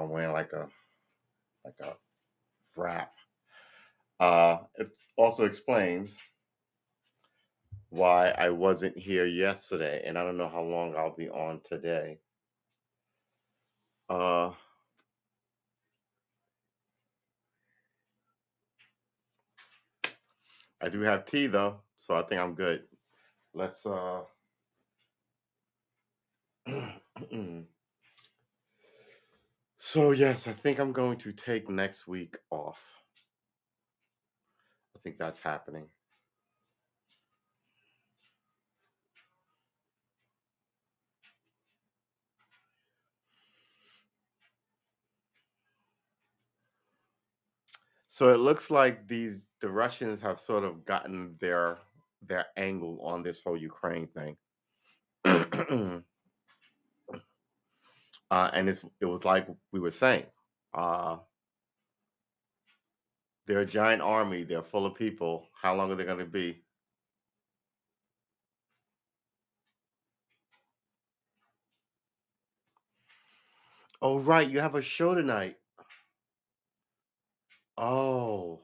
I'm wearing like a wrap. It also explains why I wasn't here yesterday, and I don't know how long I'll be on today. Uh, I do have tea though, so I think I'm good. Let's So yes, I think I'm going to take next week off. I think that's happening. So it looks like the Russians have sort of gotten their angle on this whole Ukraine thing. And it was like we were saying. Uh they're a giant army, they're full of people. How long are they gonna be? Oh right, you have a show tonight. Oh.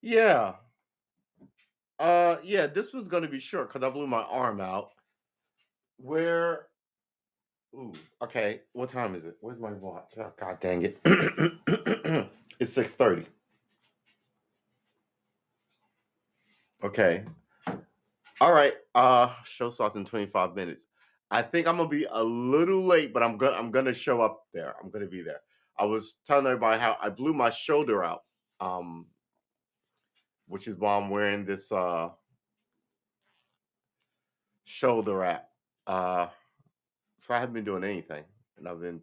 Yeah. Yeah, this was gonna be short because I blew my arm out. Where Ooh, okay. What time is it? Where's my watch? Oh, God dang it. It's 6:30. Okay. All right. Show starts in 25 minutes. I think I'm gonna be a little late, but I'm gonna show up there. I'm gonna be there. I was telling everybody how I blew my shoulder out. Um, which is why I'm wearing this shoulder wrap. Uh so I haven't been doing anything. And I've been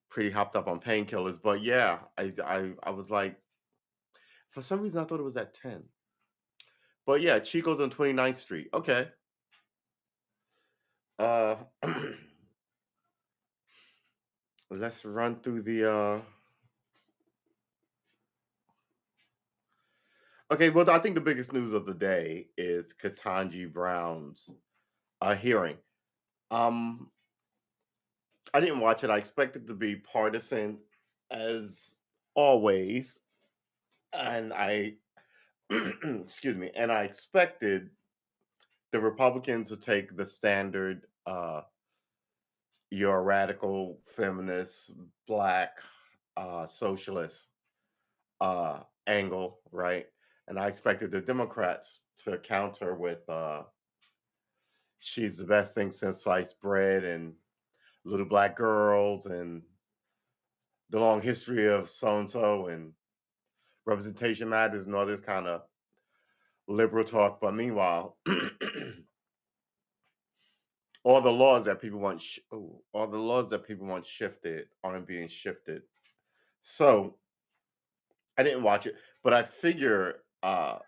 pretty hopped up on painkillers. But yeah, I was like, for some reason I thought it was at 10. But yeah, Chico's on 29th Street. Okay. Uh let's run through the Okay, well I think the biggest news of the day is Ketanji Brown's hearing. Um I didn't watch it. I expected to be partisan as always. And I excuse me, and I expected the Republicans to take the standard you're a radical feminist, black, socialist angle, right? And I expected the Democrats to counter with she's the best thing since sliced bread and little black girls and the long history of so and so and representation matters and all this kind of liberal talk. But meanwhile, all the laws that people want shifted aren't being shifted. So I didn't watch it, but I figure how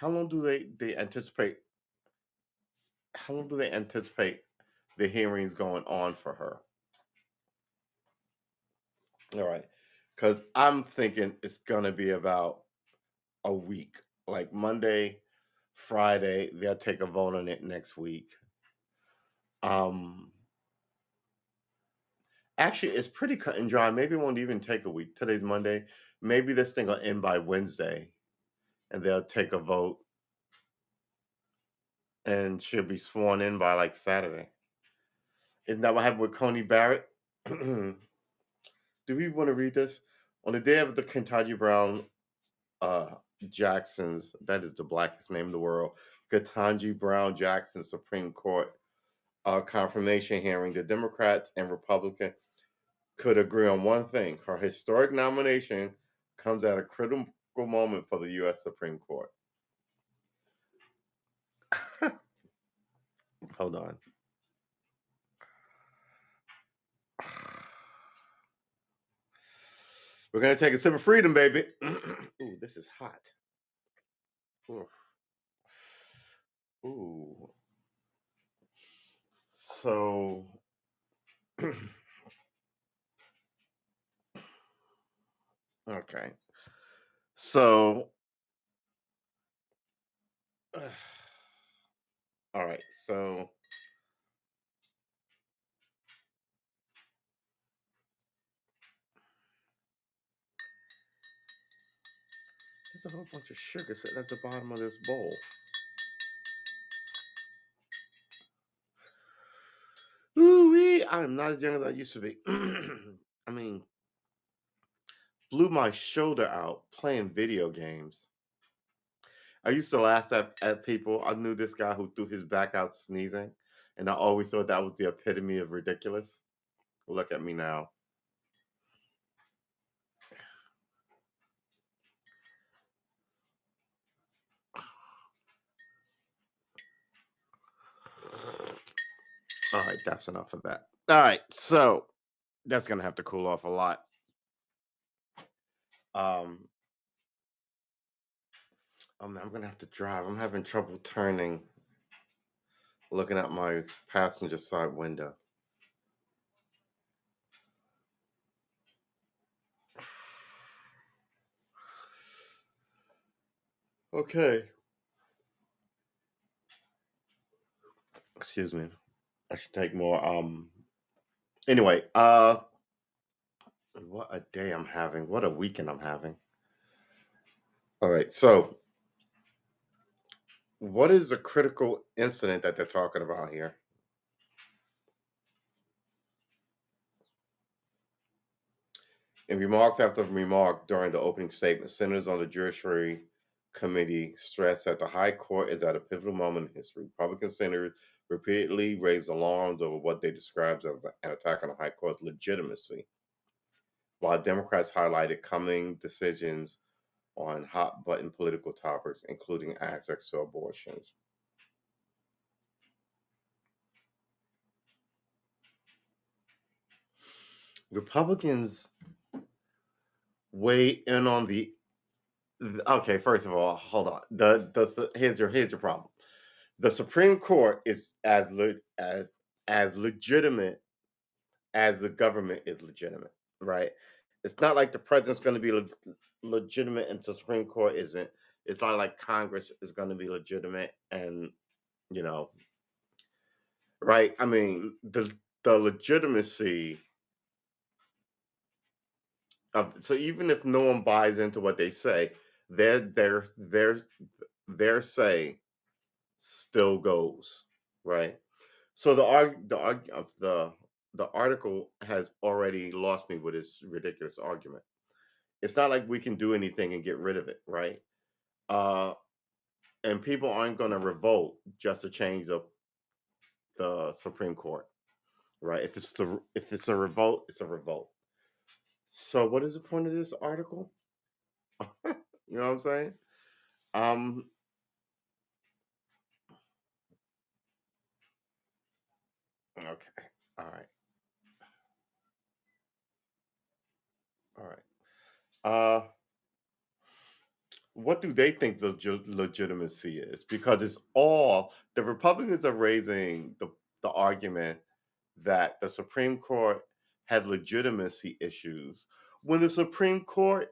long do they anticipate how long do they anticipate the hearings going on for her? All right. Cuz I'm thinking it's going to be about a week. Like Monday, Friday, they'll take a vote on it next week. Um Actually, it's pretty cut and dry. Maybe it won't even take a week. Today's Monday. Maybe this thing will end by Wednesday and they'll take a vote and she'll be sworn in by like Saturday. Isn't that what happened with Coney Barrett? Do we want to read this? On the day of the Kentucky Brown uh, Jackson's, that is the blackest name in the world, Ketanji Brown Jackson Supreme Court confirmation hearing, the Democrats and Republicans could agree on one thing. Her historic nomination comes at a critical moment for the U.S. Supreme Court. Hold on. We're going to take a sip of freedom, baby. Ooh, this is hot. Ooh. Ooh. So, okay. So, all right. So, there's a whole bunch of sugar sitting at the bottom of this bowl. Ooh-wee, I am not as young as I used to be. I mean, blew my shoulder out playing video games. I used to laugh at people. I knew this guy who threw his back out sneezing, and I always thought that was the epitome of ridiculous. Look at me now. All right, that's enough of that. All right, so that's gonna have to cool off a lot. Um, I'm gonna have to drive. I'm having trouble turning, looking at my passenger side window. Okay, excuse me. I should take more. Anyway, what a day I'm having. What a weekend I'm having. All right, so what is the critical incident that they're talking about here? In remarks after remark during the opening statement, senators on the Judiciary Committee stressed that the High Court is at a pivotal moment in history. Republican senators repeatedly raised alarms over what they described as an attack on the High Court's legitimacy, while Democrats highlighted coming decisions on hot button political topics, including access to abortions. Republicans weigh in on okay, first of all, hold on. Here's your problem. The Supreme Court is as legitimate as the government is legitimate, right? It's not like the president's going to be legitimate and the Supreme Court isn't. It's not like Congress is going to be legitimate and you know, right? I mean, the legitimacy of so even if no one buys into what they say, their say still goes, right? So the article has already lost me with its ridiculous argument. It's not like we can do anything and get rid of it, right? Uh, and people aren't going to revolt just to change the Supreme Court, right? If it's a revolt, it's a revolt. So what is the point of this article? You know what I'm saying? Um, okay, all right, all right. Uh, what do they think the legitimacy is? Because it's all the Republicans are raising the argument that the Supreme Court had legitimacy issues when the Supreme Court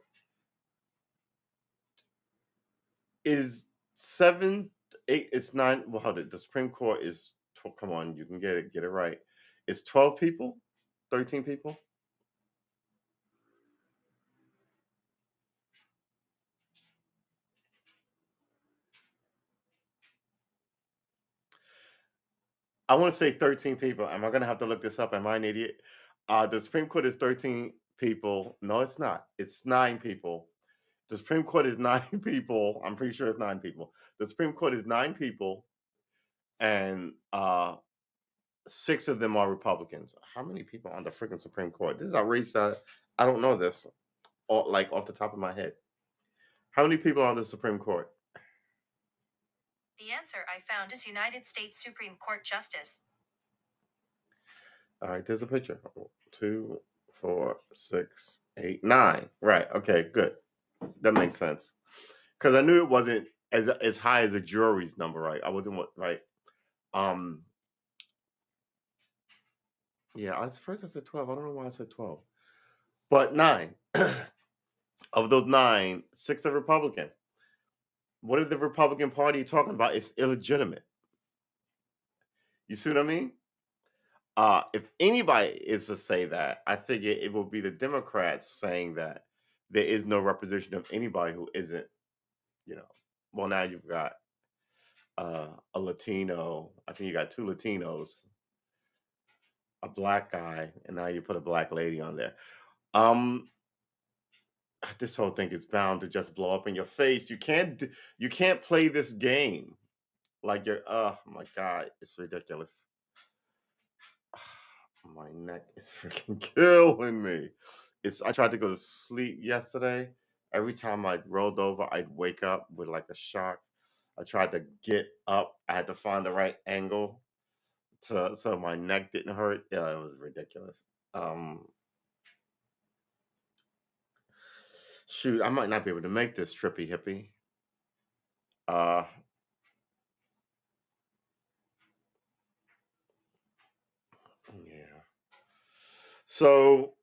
is seven, eight, it's nine. Well, hold it. The Supreme Court is, come on, you can get it right. It's 12 people, 13 people. I want to say 13 people. Am I going to have to look this up? Am I an idiot? The Supreme Court is 13 people. No, it's not. It's nine people. The Supreme Court is nine people. I'm pretty sure it's nine people. The Supreme Court is nine people, and six of them are Republicans. How many people on the freaking Supreme Court? This is outrageous. I don't know this, like off the top of my head. How many people on the Supreme Court? The answer I found is United States Supreme Court Justice. All right, there's a picture. Two, four, six, eight, nine. Right. Okay. Good. That makes sense. Because I knew it wasn't as high as the jury's number. Right. I wasn't right. Um. Yeah. At first I said 12. I don't know why I said 12, but nine of those nine, six are Republican. What is the Republican Party talking about? It's illegitimate. You see what I mean? If anybody is to say that, I think it will be the Democrats saying that there is no representation of anybody who isn't. you know, well, now you've got a Latino. I think you got two Latinos, a black guy, and now you put a black lady on there. Um, this whole thing is bound to just blow up in your face. You can't play this game like you're. Oh my god, it's ridiculous. My neck is freaking killing me. I tried to go to sleep yesterday. Every time I rolled over, I'd wake up with like a shock. I tried to get up. I had to find the right angle to so my neck didn't hurt. Yeah, it was ridiculous. Um Shoot, I might not be able to make this trippy hippie. Uh yeah. So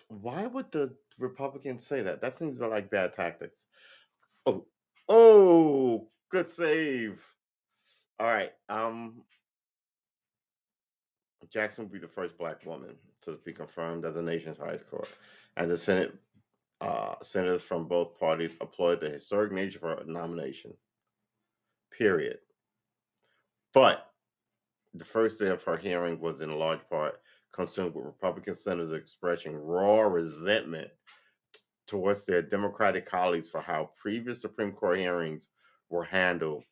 why would the Republicans say that? That seems like bad tactics. Oh, oh, good save. All right. Jackson will be the first black woman to be confirmed as the nation's highest court, and the senators from both parties applauded the historic nature of her nomination. Period. But the first day of her hearing was in large part consumed with Republican senators expressing raw resentment towards their Democratic colleagues for how previous Supreme Court hearings were handled,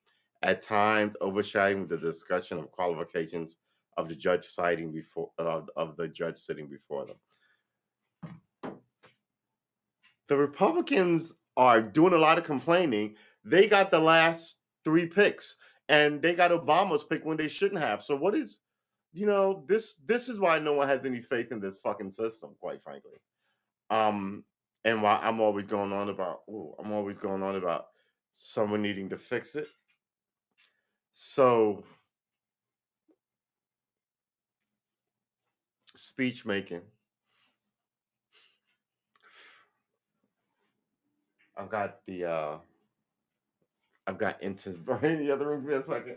at times overshadowing the discussion of qualifications of the judge citing before of the judge sitting before them. The Republicans are doing a lot of complaining. They got the last three picks, and they got Obama's pick when they shouldn't have. So what is, this is why no one has any faith in this fucking system, quite frankly. Um, and why I'm always going on about someone needing to fix it. So speech making. I've got into in the other room for a second.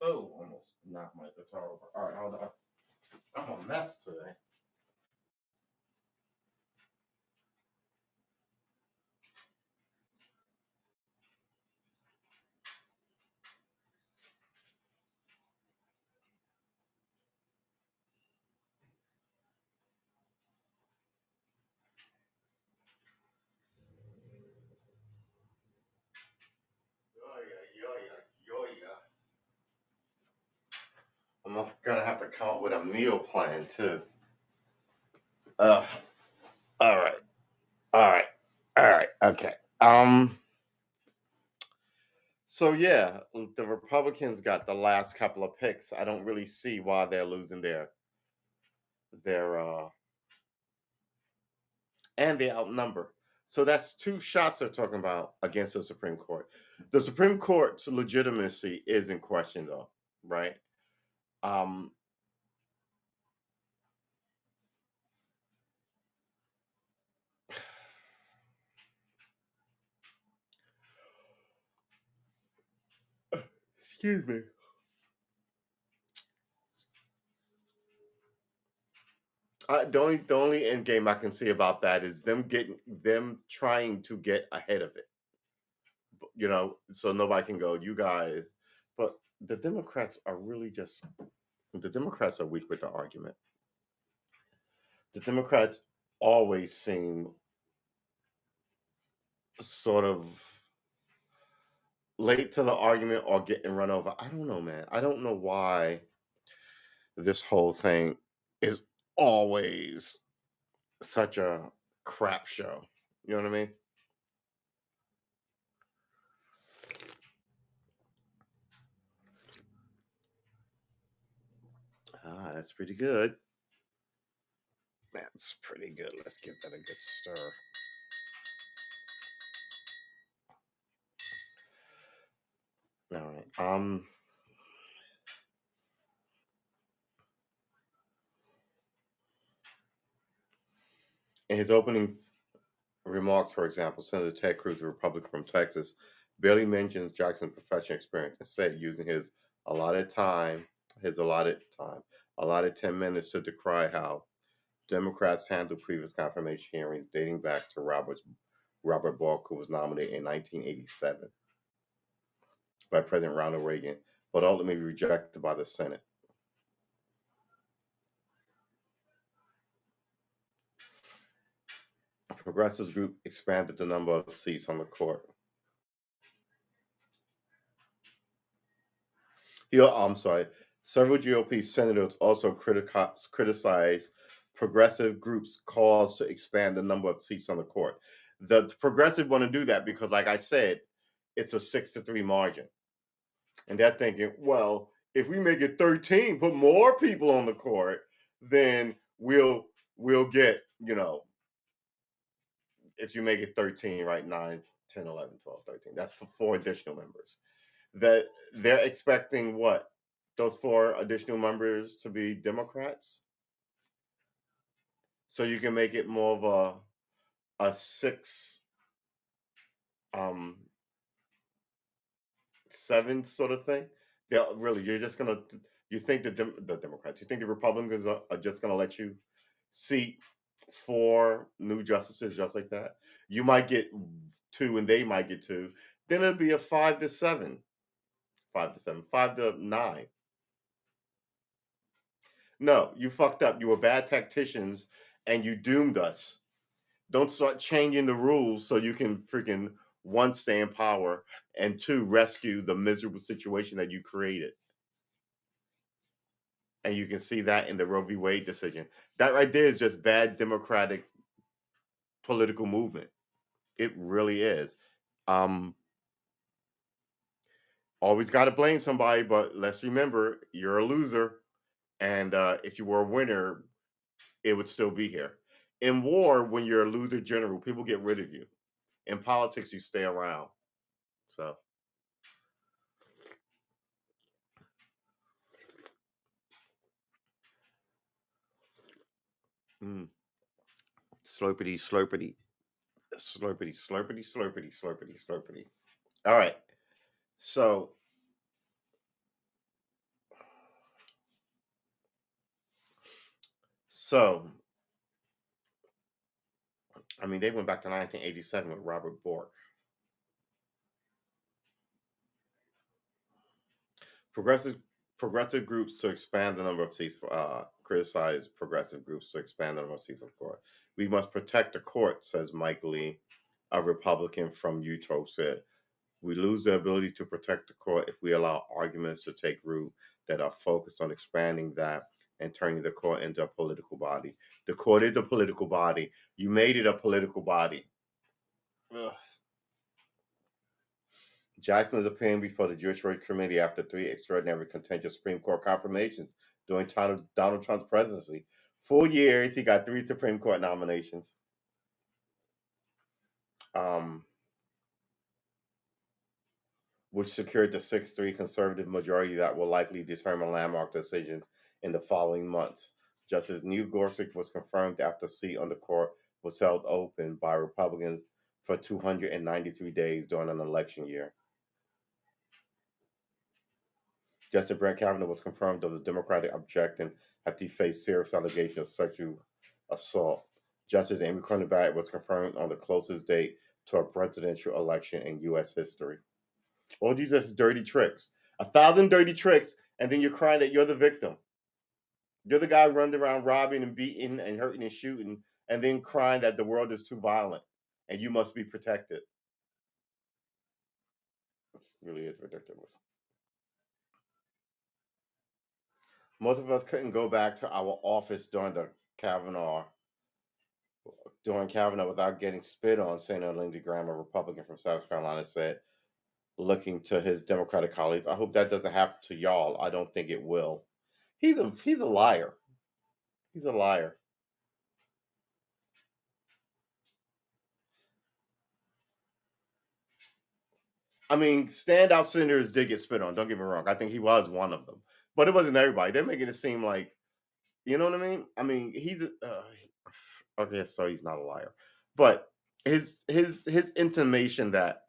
Oh, almost knocked my guitar over. All right, hold on. I'm a mess today. I'm gonna have to come up with a meal plan too. Uh, all right, all right, all right. Okay. So yeah, the Republicans got the last couple of picks. I don't really see why they're losing their and they outnumber. So that's two shots they're talking about against the Supreme Court. The Supreme Court's legitimacy is in question, though, right? Um, excuse me. The only end game I can see about that is them trying to get ahead of it. So nobody can go, you guys. But the Democrats are weak with the argument. The Democrats always seem sort of late to the argument or getting run over. I don't know, man. I don't know why this whole thing is always such a crap show. You know what I mean? Ah, that's pretty good. That's pretty good. Let's give that a good stir. All right. In his opening remarks, for example, Senator Ted Cruz, a Republican from Texas, barely mentions Jackson's professional experience. Instead, using allotted 10 minutes to decry how Democrats handled previous confirmation hearings dating back to Robert Bork, who was nominated in 1987 by President Ronald Reagan, but ultimately rejected by the Senate. Progressives group expanded the number of seats on the court. I'm sorry. Several GOP senators also criticized progressive groups' calls to expand the number of seats on the court. The progressive want to do that because, like I said, it's a 6-3 margin, and they're thinking, well, if we make it 13, put more people on the court, then we'll get, if you make it 13, right, 9, 10, 11, 12, 13. That's for 4 additional members. That they're expecting what? Those 4 additional members to be Democrats? So you can make it more of a 6 um 7 sort of thing. They'll really you're just gonna you think the Democrats, you think the Republicans are just gonna let you seat 4 new justices just like that? You might get 2 and they might get 2. Then it'll be a 5-7. 5-7, 5-9. No, you fucked up. You were bad tacticians and you doomed us. Don't start changing the rules so you can freaking, one, stay in power, and 2, rescue the miserable situation that you created. And you can see that in the Roe v. Wade decision. That right there is just bad democratic political movement. It really is. Um, Always got to blame somebody, but let's remember you're a loser. And if you were a winner, it would still be here. In war, when you're a loser general, people get rid of you. In politics, you stay around. So, mm, slurpity, slurpity, slurpity, slurpity, slurpity, slurpity, slurpity. All right. So, so I mean, they went back to 1987 with Robert Bork. Progressive progressive groups to expand the number of seats. Criticize progressive groups to expand the number of seats on the court. We must protect the court, says Mike Lee, a Republican from Utah, said. We lose the ability to protect the court if we allow arguments to take root that are focused on expanding that and turning the court into a political body. The court is a political body. You made it a political body. Ugh. Jackson is appearing before the Jewish Rights Committee after 3 extraordinary contentious Supreme Court confirmations during time of Donald Trump's presidency. 4 years, he got 3 Supreme Court nominations. Um, which secured the 6-3 conservative majority that will likely determine landmark decisions in the following months. Justice Neil Gorsuch was confirmed after a seat on the court was held open by Republicans for 293 days during an election year. Justice Brett Kavanaugh was confirmed of the Democratic objection after he faced serious allegations of sexual assault. Justice Amy Coney Barrett was confirmed on the closest date to a presidential election in U.S. history. All these are dirty tricks. 1,000 dirty tricks, and then you're crying that you're the victim. You're the guy running around robbing and beating and hurting and shooting, and then crying that the world is too violent and you must be protected. It really is ridiculous. Most of us couldn't go back to our office Kavanaugh during Kavanaugh without getting spit on, Senator Lindsey Graham, a Republican from South Carolina, said, looking to his Democratic colleagues. I hope that doesn't happen to y'all. I don't think it will. He's a liar. He's a liar. I mean, standout senators did get spit on. Don't get me wrong. I think he was one of them, but it wasn't everybody. They're making it seem like, you know what I mean. I mean, okay. So he's not a liar, but his intimation that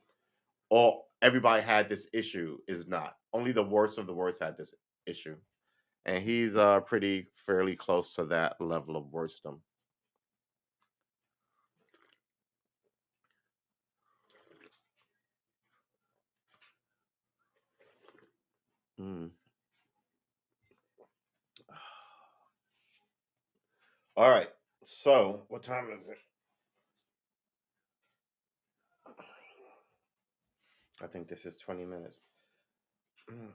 all everybody had this issue is not. Only the worst of the worst had this issue, and he's pretty fairly close to that level of worstom. Mm. All right. So, what time is it? I think this is 20 minutes. Mm.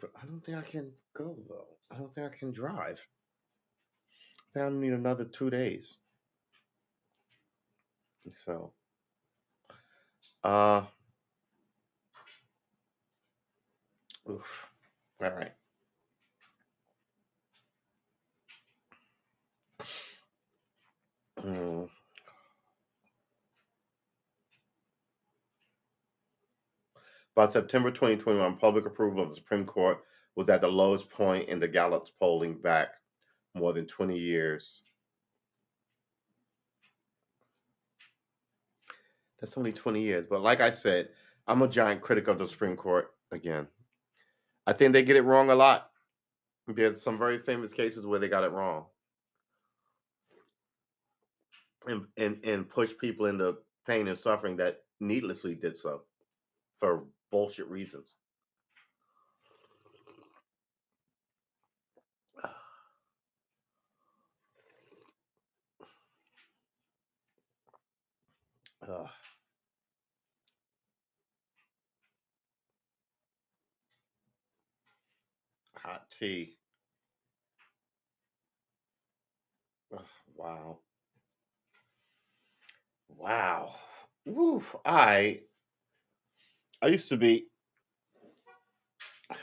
But I don't think I can go though. I don't think I can drive. I think I need another 2 days. So, uh, oof. All right. Mm. By September 2021, public approval of the Supreme Court was at the lowest point in the Gallup's polling back more than 20 years. That's only 20 years. But like I said, I'm a giant critic of the Supreme Court again. I think they get it wrong a lot. There's some very famous cases where they got it wrong and push people into pain and suffering that needlessly did so for bullshit reasons. Ugh. Hot tea. Ugh, wow. Wow. Woof. I used to be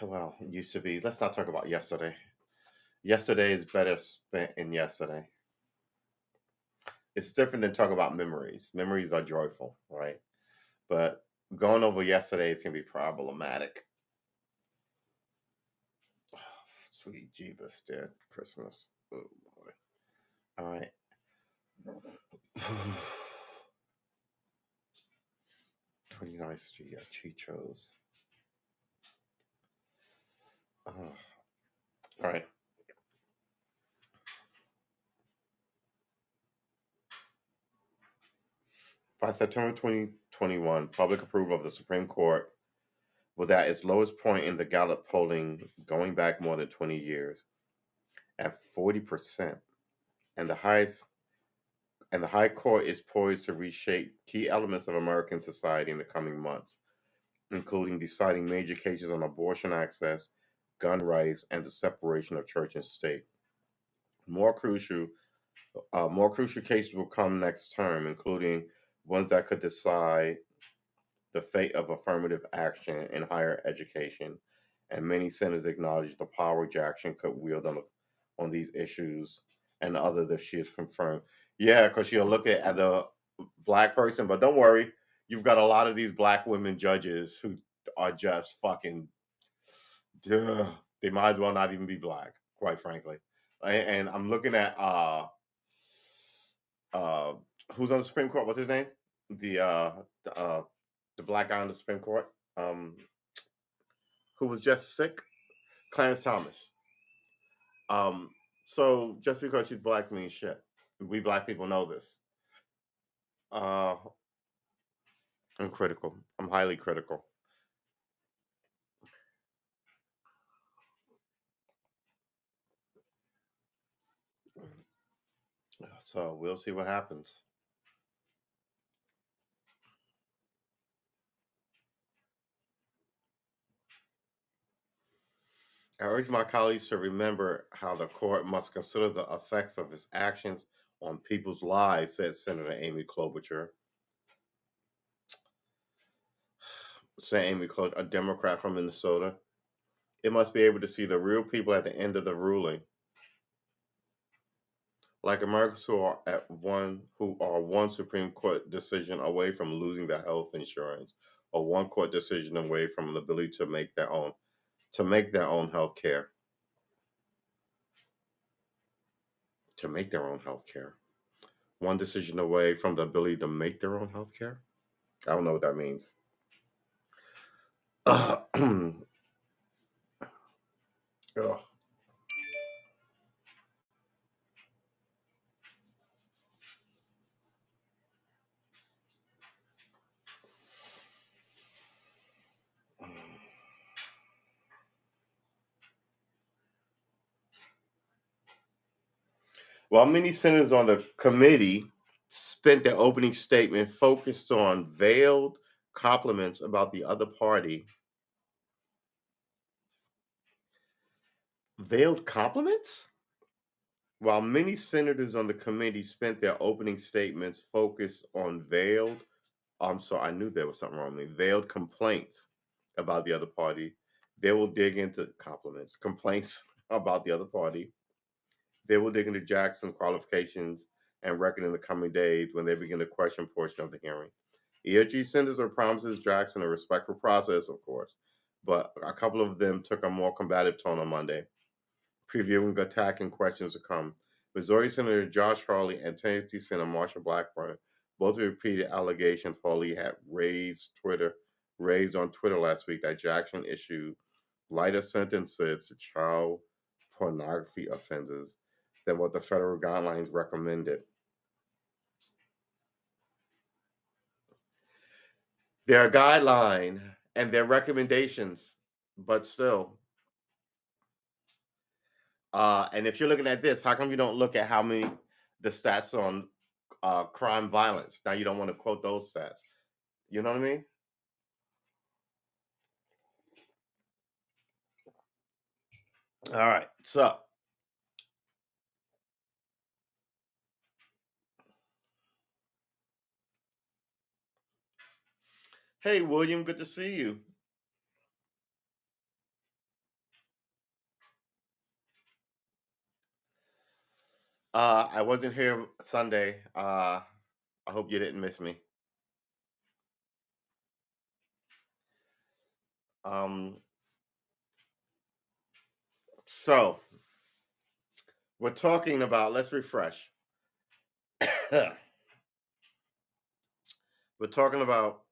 well, used to be. Let's not talk about yesterday. Yesterday is better spent in yesterday. It's different than talking about memories. Memories are joyful, right? But going over yesterday is gonna be problematic. Sweet Jeebus, dear Christmas. Oh boy. All right. 29th Street at Chicho's. All right. By September 2021, public approval of the Supreme Court was at its lowest point in the Gallup polling going back more than 20 years at 40%. And the High Court is poised to reshape key elements of American society in the coming months, including deciding major cases on abortion access, gun rights, and the separation of church and state. More crucial, more crucial cases will come next term, including ones that could decide the fate of affirmative action in higher education. And many senators acknowledge the power Jackson could wield on these issues and other that she has confirmed. Yeah, because she'll look at the black person, but don't worry, you've got a lot of these black women judges who are just fucking, duh, they might as well not even be black, quite frankly. And I'm looking at uh who's on the Supreme Court? What's his name? The uh the, uh the black guy on the Supreme Court, um, who was just sick, Clarence Thomas. Um, so just because she's black means shit. We black people know this. Uh, I'm critical. I'm highly critical. So we'll see what happens. I urge my colleagues to remember how the court must consider the effects of its actions on people's lives, said Senator Amy Klobuchar. Said Amy Klobuchar, a Democrat from Minnesota. It must be able to see the real people at the end of the ruling, like Americans who are one Supreme Court decision away from losing their health insurance, or one court decision away from the ability to make their own health care, to make their own health care. One decision away from the ability to make their own health care. I don't know what that means. Ugh. While many senators on the committee spent their opening statement focused on veiled compliments about the other party. Veiled compliments? While many senators on the committee spent their opening statements focused on veiled, I'm sorry, I knew there was something wrong with me. Veiled complaints about the other party. They will dig into compliments, complaints about the other party. They will dig into Jackson's qualifications and record in the coming days when they begin the question portion of the hearing. EOG senators promises Jackson a respectful process, of course, but a couple of them took a more combative tone on Monday, previewing attack and questions to come. Missouri Senator Josh Hawley and Tennessee Senator Marsha Blackburn both repeated allegations Hawley had raised on Twitter last week that Jackson issued lighter sentences to child pornography offenders than what the federal guidelines recommended. There are guidelines and their recommendations, but still. And if you're looking at this, how come you don't look at how many the stats on crime violence? Now you don't want to quote those stats. You know what I mean? All right. So hey, William, good to see you. I wasn't here Sunday. I hope you didn't miss me. So we're talking about, let's refresh. We're talking about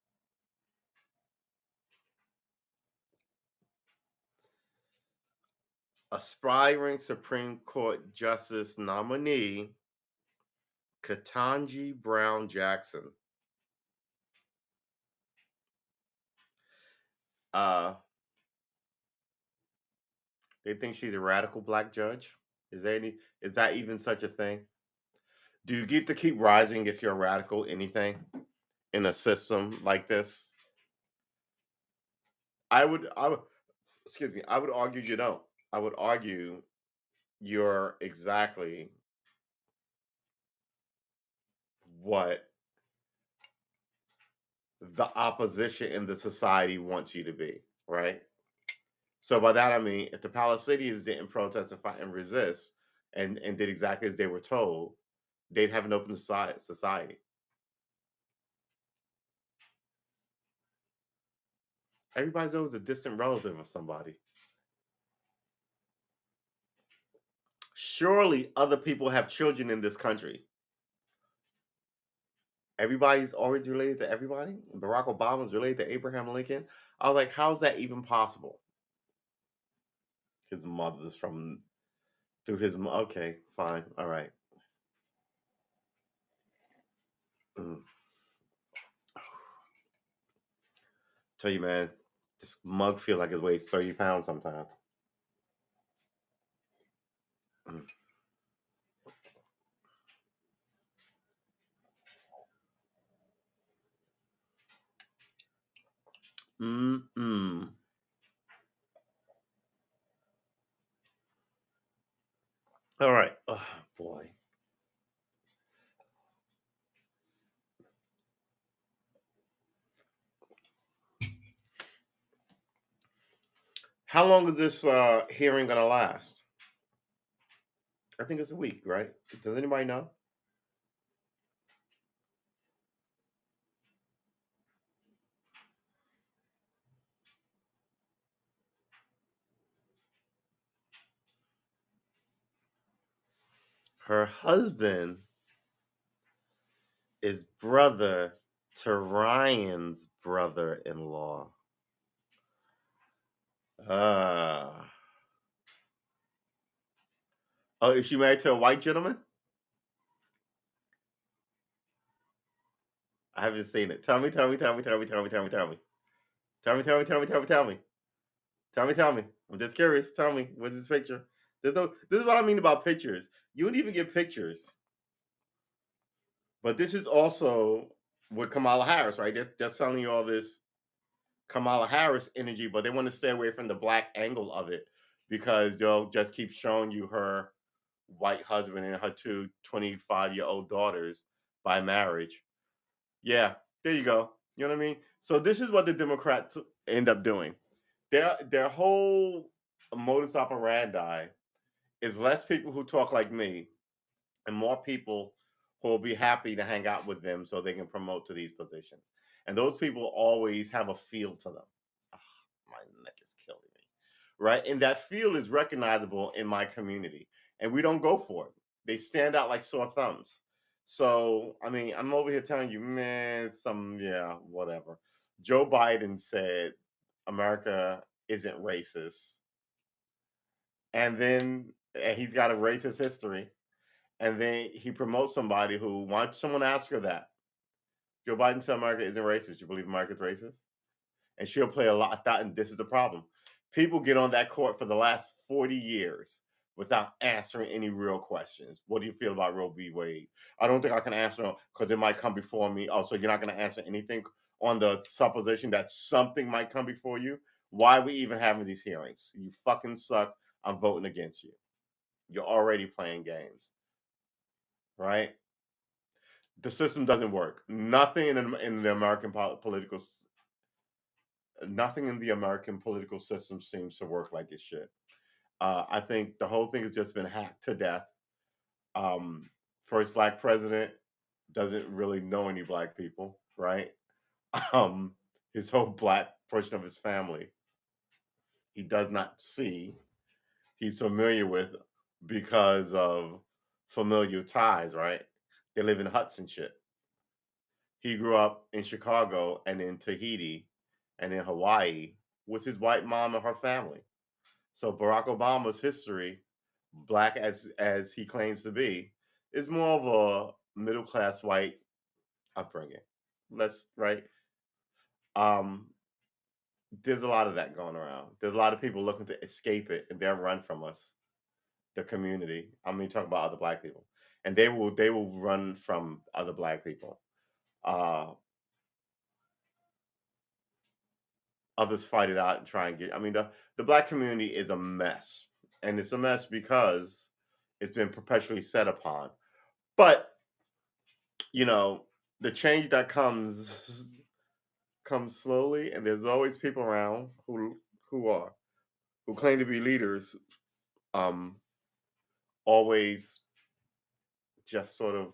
aspiring Supreme Court Justice nominee Ketanji Brown Jackson. They think she's a radical black judge. Is that even such a thing? Do you get to keep rising if you're a radical anything in a system like this? I would excuse me, I would argue you don't. I would argue you're exactly what the opposition in the society wants you to be, right? So by that I mean, if the Palestinians didn't protest and fight and resist and did exactly as they were told, they'd have an open society. Everybody's always a distant relative of somebody. Surely other people have children in this country. Everybody's always related to everybody. Barack Obama's related to Abraham Lincoln. I was like, how's that even possible? His mother's from through his okay, fine, all right. Mm. Tell you, man, this mug feels like it weighs 30 pounds sometimes. Mm-mm. All right. Oh, boy. How long is this hearing going to last? I think it's a week, right? Does anybody know? Her husband is brother to Ryan's brother-in-law. Oh, is she married to a white gentleman? I haven't seen it. Tell me. Tell me. Tell me. Tell me. Tell me. Tell me. Tell me. Tell me. Tell me. Tell me. Tell me. Tell me. Tell me. Tell me. I'm just curious. Tell me. What's this picture? There's no. This is what I mean about pictures. You wouldn't even get pictures. But this is also with Kamala Harris, right? They're selling you all this Kamala Harris energy, but they want to stay away from the black angle of it because they'll just keep showing you her white husband and her two 25-year-old daughters by marriage. Yeah, there you go. You know what I mean? So this is what the Democrats end up doing. Their whole modus operandi is less people who talk like me and more people who will be happy to hang out with them so they can promote to these positions. And those people always have a feel to them. Ah, my neck is killing me. Right? And that feel is recognizable in my community. And we don't go for it. They stand out like sore thumbs. So, I mean, I'm over here telling you, man, yeah, whatever. Joe Biden said America isn't racist. And then he's got a racist history and then he promotes somebody who wants someone to ask her that. Joe Biden said America isn't racist. You believe America's racist? And she'll play a lot of that, and this is the problem. People get on that court for the last 40 years without answering any real questions. What do you feel about Roe v. Wade? I don't think I can answer because it might come before me. Oh, so you're not going to answer anything on the supposition that something might come before you? Why are we even having these hearings? You fucking suck. I'm voting against you. You're already playing games, right? The system doesn't work. Nothing in the American political nothing in the American political system seems to work like it should. I think the whole thing has just been hacked to death. Um, First black president doesn't really know any black people, right? Um, his whole black portion of his family he does not see. He's familiar with because of familiar ties, right? They live in huts and shit. He grew up in Chicago and in Tahiti and in Hawaii with his white mom and her family. So Barack Obama's history, black as he claims to be, is more of a middle class white upbringing. Let's right. Um, there's a lot of that going around. There's a lot of people looking to escape it and they'll run from us, the community. I mean, talk about other black people, and they will run from other black people. Uh, Others fight it out and try and get. I mean, the black community is a mess, and it's a mess because it's been perpetually set upon. But you know, the change that comes slowly, and there's always people around who are who claim to be leaders. Um, Always just sort of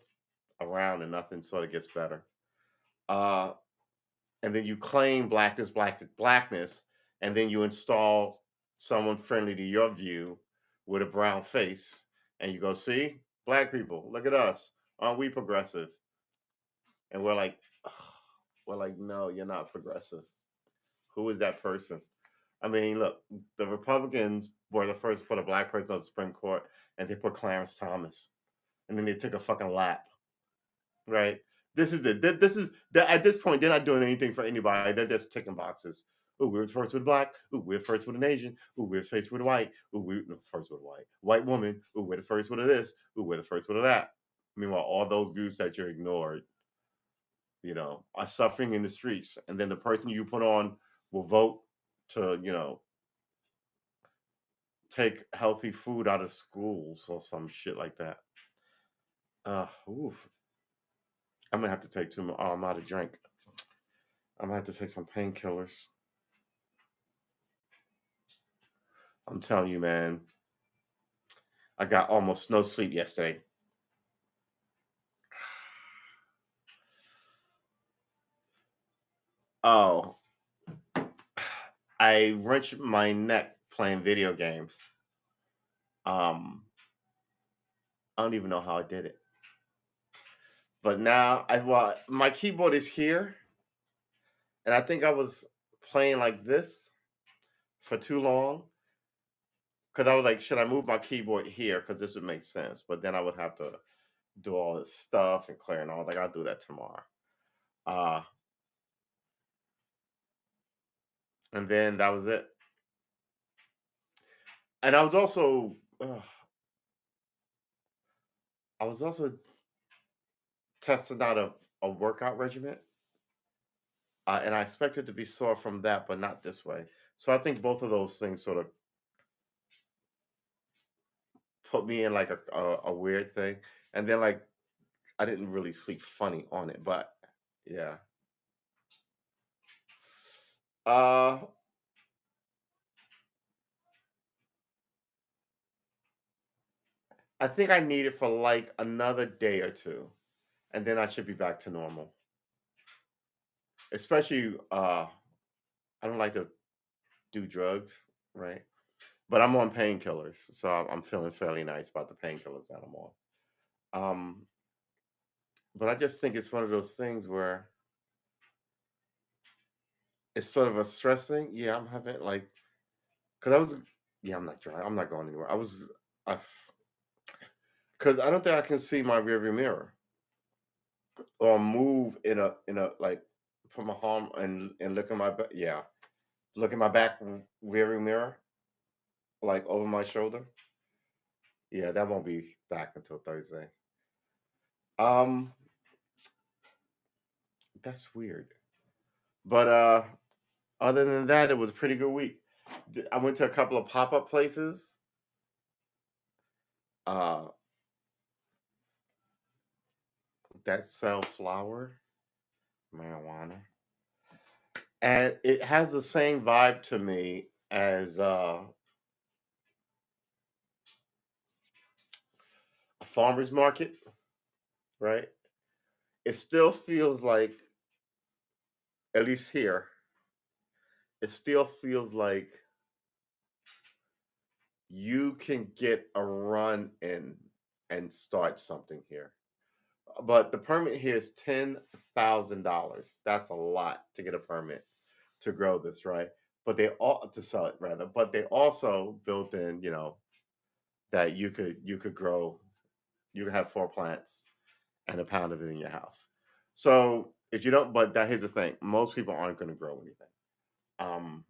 around, and nothing sort of gets better. Uh, and then you claim blackness, and then you install someone friendly to your view with a brown face, and you go, "See, black people, look at us, aren't we progressive?" And we're like, "Ugh." We're like, "No, you're not progressive. Who is that person?" I mean, look, the Republicans were the first to put a black person on the Supreme Court, and they put Clarence Thomas, and then they took a fucking lap. Right? This is it. This is that at this point, they're not doing anything for anybody. They're just ticking boxes. Ooh, we're first with a black. Ooh, we're first with an Asian. Ooh, we're first with a white. Ooh, we're no, first with a white woman. Ooh, we're the first with a this. Ooh, we're the first with a that. Meanwhile, all those groups that you ignored, are suffering in the streets, and then the person you put on will vote to, take healthy food out of schools or some shit like that. Oof. I'm gonna have to take two more. Oh, I'm out of drink. I'm gonna have to take some painkillers. I'm telling you, man. I got almost no sleep yesterday. Oh, I wrenched my neck playing video games. Um, I don't even know how I did it. But now my keyboard is here, and I think I was playing like this for too long because I was like, should I move my keyboard here? Because this would make sense. But then I would have to do all this stuff and clear and all. Like I'll do that tomorrow. Uh, and then that was it. And I was also ugh, I was also testing out a workout regimen, and I expected to be sore from that, but not this way. So I think both of those things sort of put me in like a weird thing, and then like I didn't really sleep funny on it, but yeah. Uh, I think I need it for like another day or two, and then I should be back to normal. Especially, I don't like to do drugs, right? But I'm on painkillers, so I'm feeling fairly nice about the painkillers that I'm on. Um, but I just think it's one of those things where it's sort of a stress thing. Yeah, I'm having like, cause I was, yeah, I'm not driving. I'm not going anywhere. I, cause I don't think I can see my rearview mirror or move in a like put my arm and look at my back. Yeah, look at my back rearview mirror like over my shoulder. Yeah, that won't be back until Thursday. Um, that's weird. But other than that, it was a pretty good week. I went to a couple of pop-up places uh that sell flower, marijuana. And it has the same vibe to me as a farmer's market, right? It still feels like, at least here, it still feels like you can get a run in and start something here. But the permit here is $10,000. That's a lot to get a permit to grow this, right? But they all to sell it rather. But they also built in, that you could grow, you could have 4 plants and a pound of it in your house. So if you don't, but that here's the thing: most people aren't going to grow anything. Um,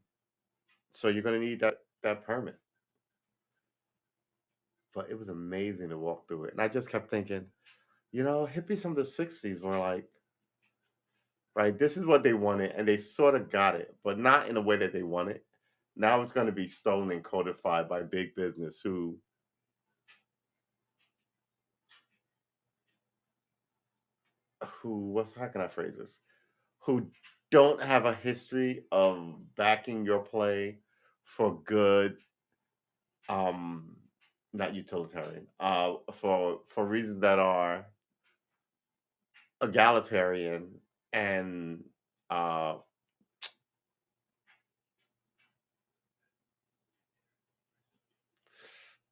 so you're going to need that permit. But it was amazing to walk through it, and I just kept thinking, hippies from the '60s were like, right, this is what they wanted, and they sort of got it, but not in a way that they wanted. Now it's going to be stolen and codified by big business who what's how can I phrase this? Who don't have a history of backing your play for good, um, not utilitarian, for reasons that are egalitarian and uh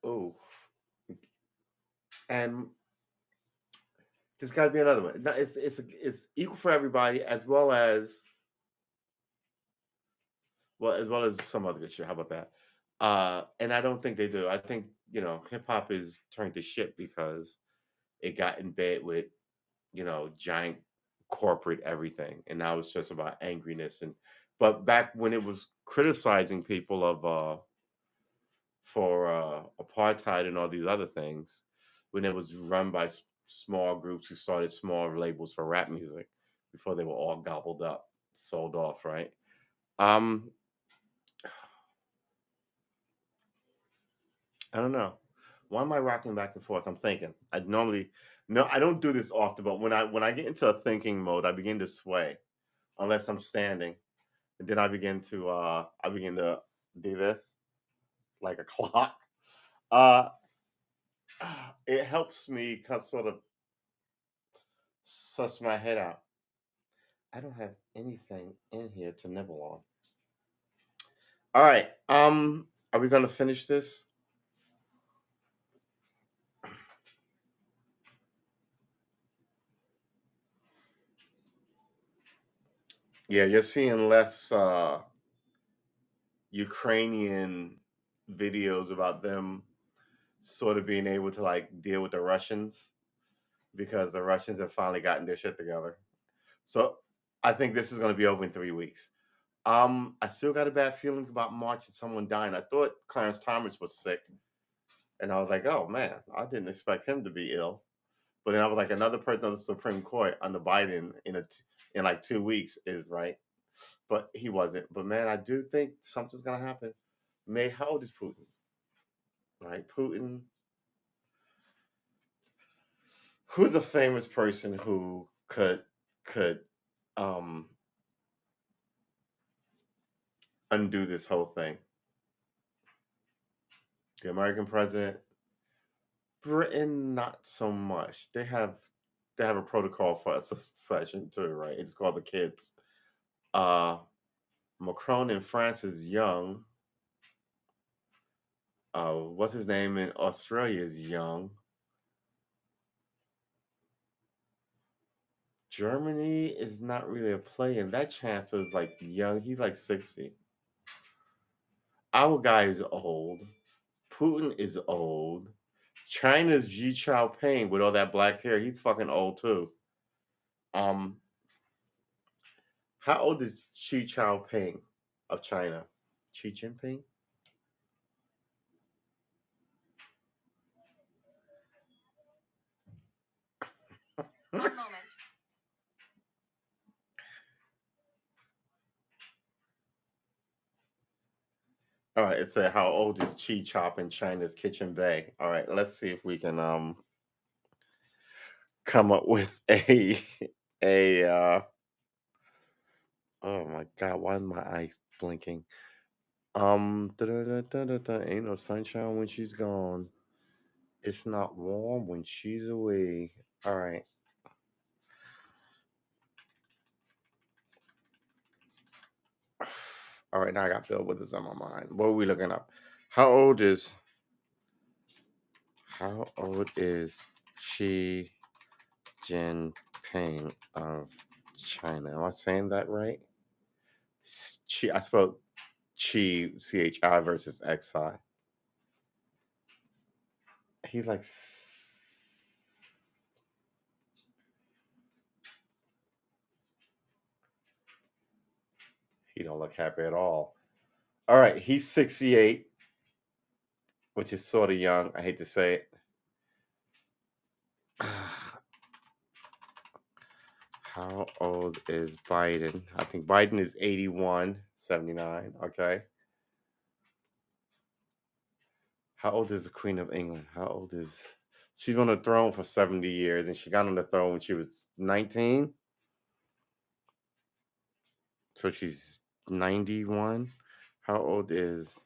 oh and there's got to be another one. No, it's equal for everybody as well as some other good shit. How about that? And I don't think they do. I think hip hop is turned to shit because it got in bed with giant corporate everything, and now it's just about angriness. But back when it was criticizing people for apartheid and all these other things, when it was run by small groups who started small labels for rap music before they were all gobbled up, sold off, right? Um, I don't know. Why am I rocking back and forth? I'm thinking. I normally no, I don't do this often, but when I get into a thinking mode, I begin to sway unless I'm standing, and then I begin to do this like a clock. Uh, it helps me sort of suss my head out. I don't have anything in here to nibble on. All right. Are we gonna finish this? Yeah, you're seeing less Ukrainian videos about them sort of being able to like deal with the Russians because the Russians have finally gotten their shit together. So I think this is going to be over in 3 weeks. I still got a bad feeling about March and someone dying. I thought Clarence Thomas was sick, And I was like, oh man, I didn't expect him to be ill. But then I was like, another person on the Supreme Court under Biden in like 2 weeks is right, but he wasn't. But man, I do think something's gonna happen. May How old is Putin? Right, Putin. Who's a famous person who could um undo this whole thing? The American president. Britain, not so much. They have a protocol for a succession too, right? It's called the kids. Uh, Macron in France is young. What's his name in Australia is young. Germany is not really a play, and that chancellor is like young. He's like 60. Our guy is old. Putin is old. China's Xi Jinping with all that black hair, he's fucking old too. Um, how old is Xi Jinping of China? Xi Jinping? One moment. All right, it said how old is Chi Chop in China's Kitchen Bay? All right, let's see if we can come up with a a oh my god, why is my eyes blinking? Ain't no sunshine when she's gone. It's not warm when she's away. All right. All right, now I got Bill Withers on my mind. What are we looking up? How old is Xi Jinping of China? Am I saying that right? Chi, I spelled Chi CHI versus XI. He's like he don't look happy at all. All right, he's 68, which is sort of young. I hate to say it. How old is Biden? I think Biden is 81, 79. Okay. How old is the Queen of England? How old is she's on the throne for 70 years and she got on the throne when she was 19? So she's 91. How old is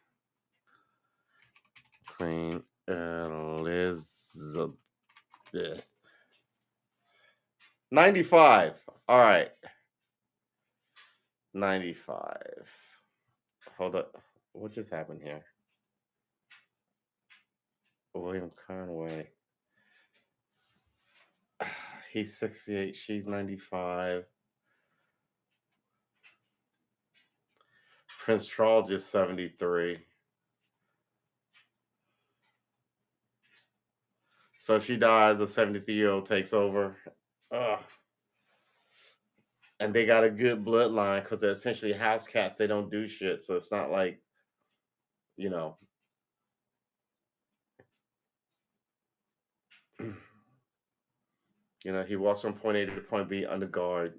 Queen Elizabeth? 95. All right. 95. Hold up. What just happened here? William Conway. He's 68. She's 95. Prince Charles is 73. So if she dies, a 73-year-old takes over. Ugh. And they got a good bloodline because they're essentially house cats. They don't do shit. So it's not like, you know, he walks from point A to point B under guard.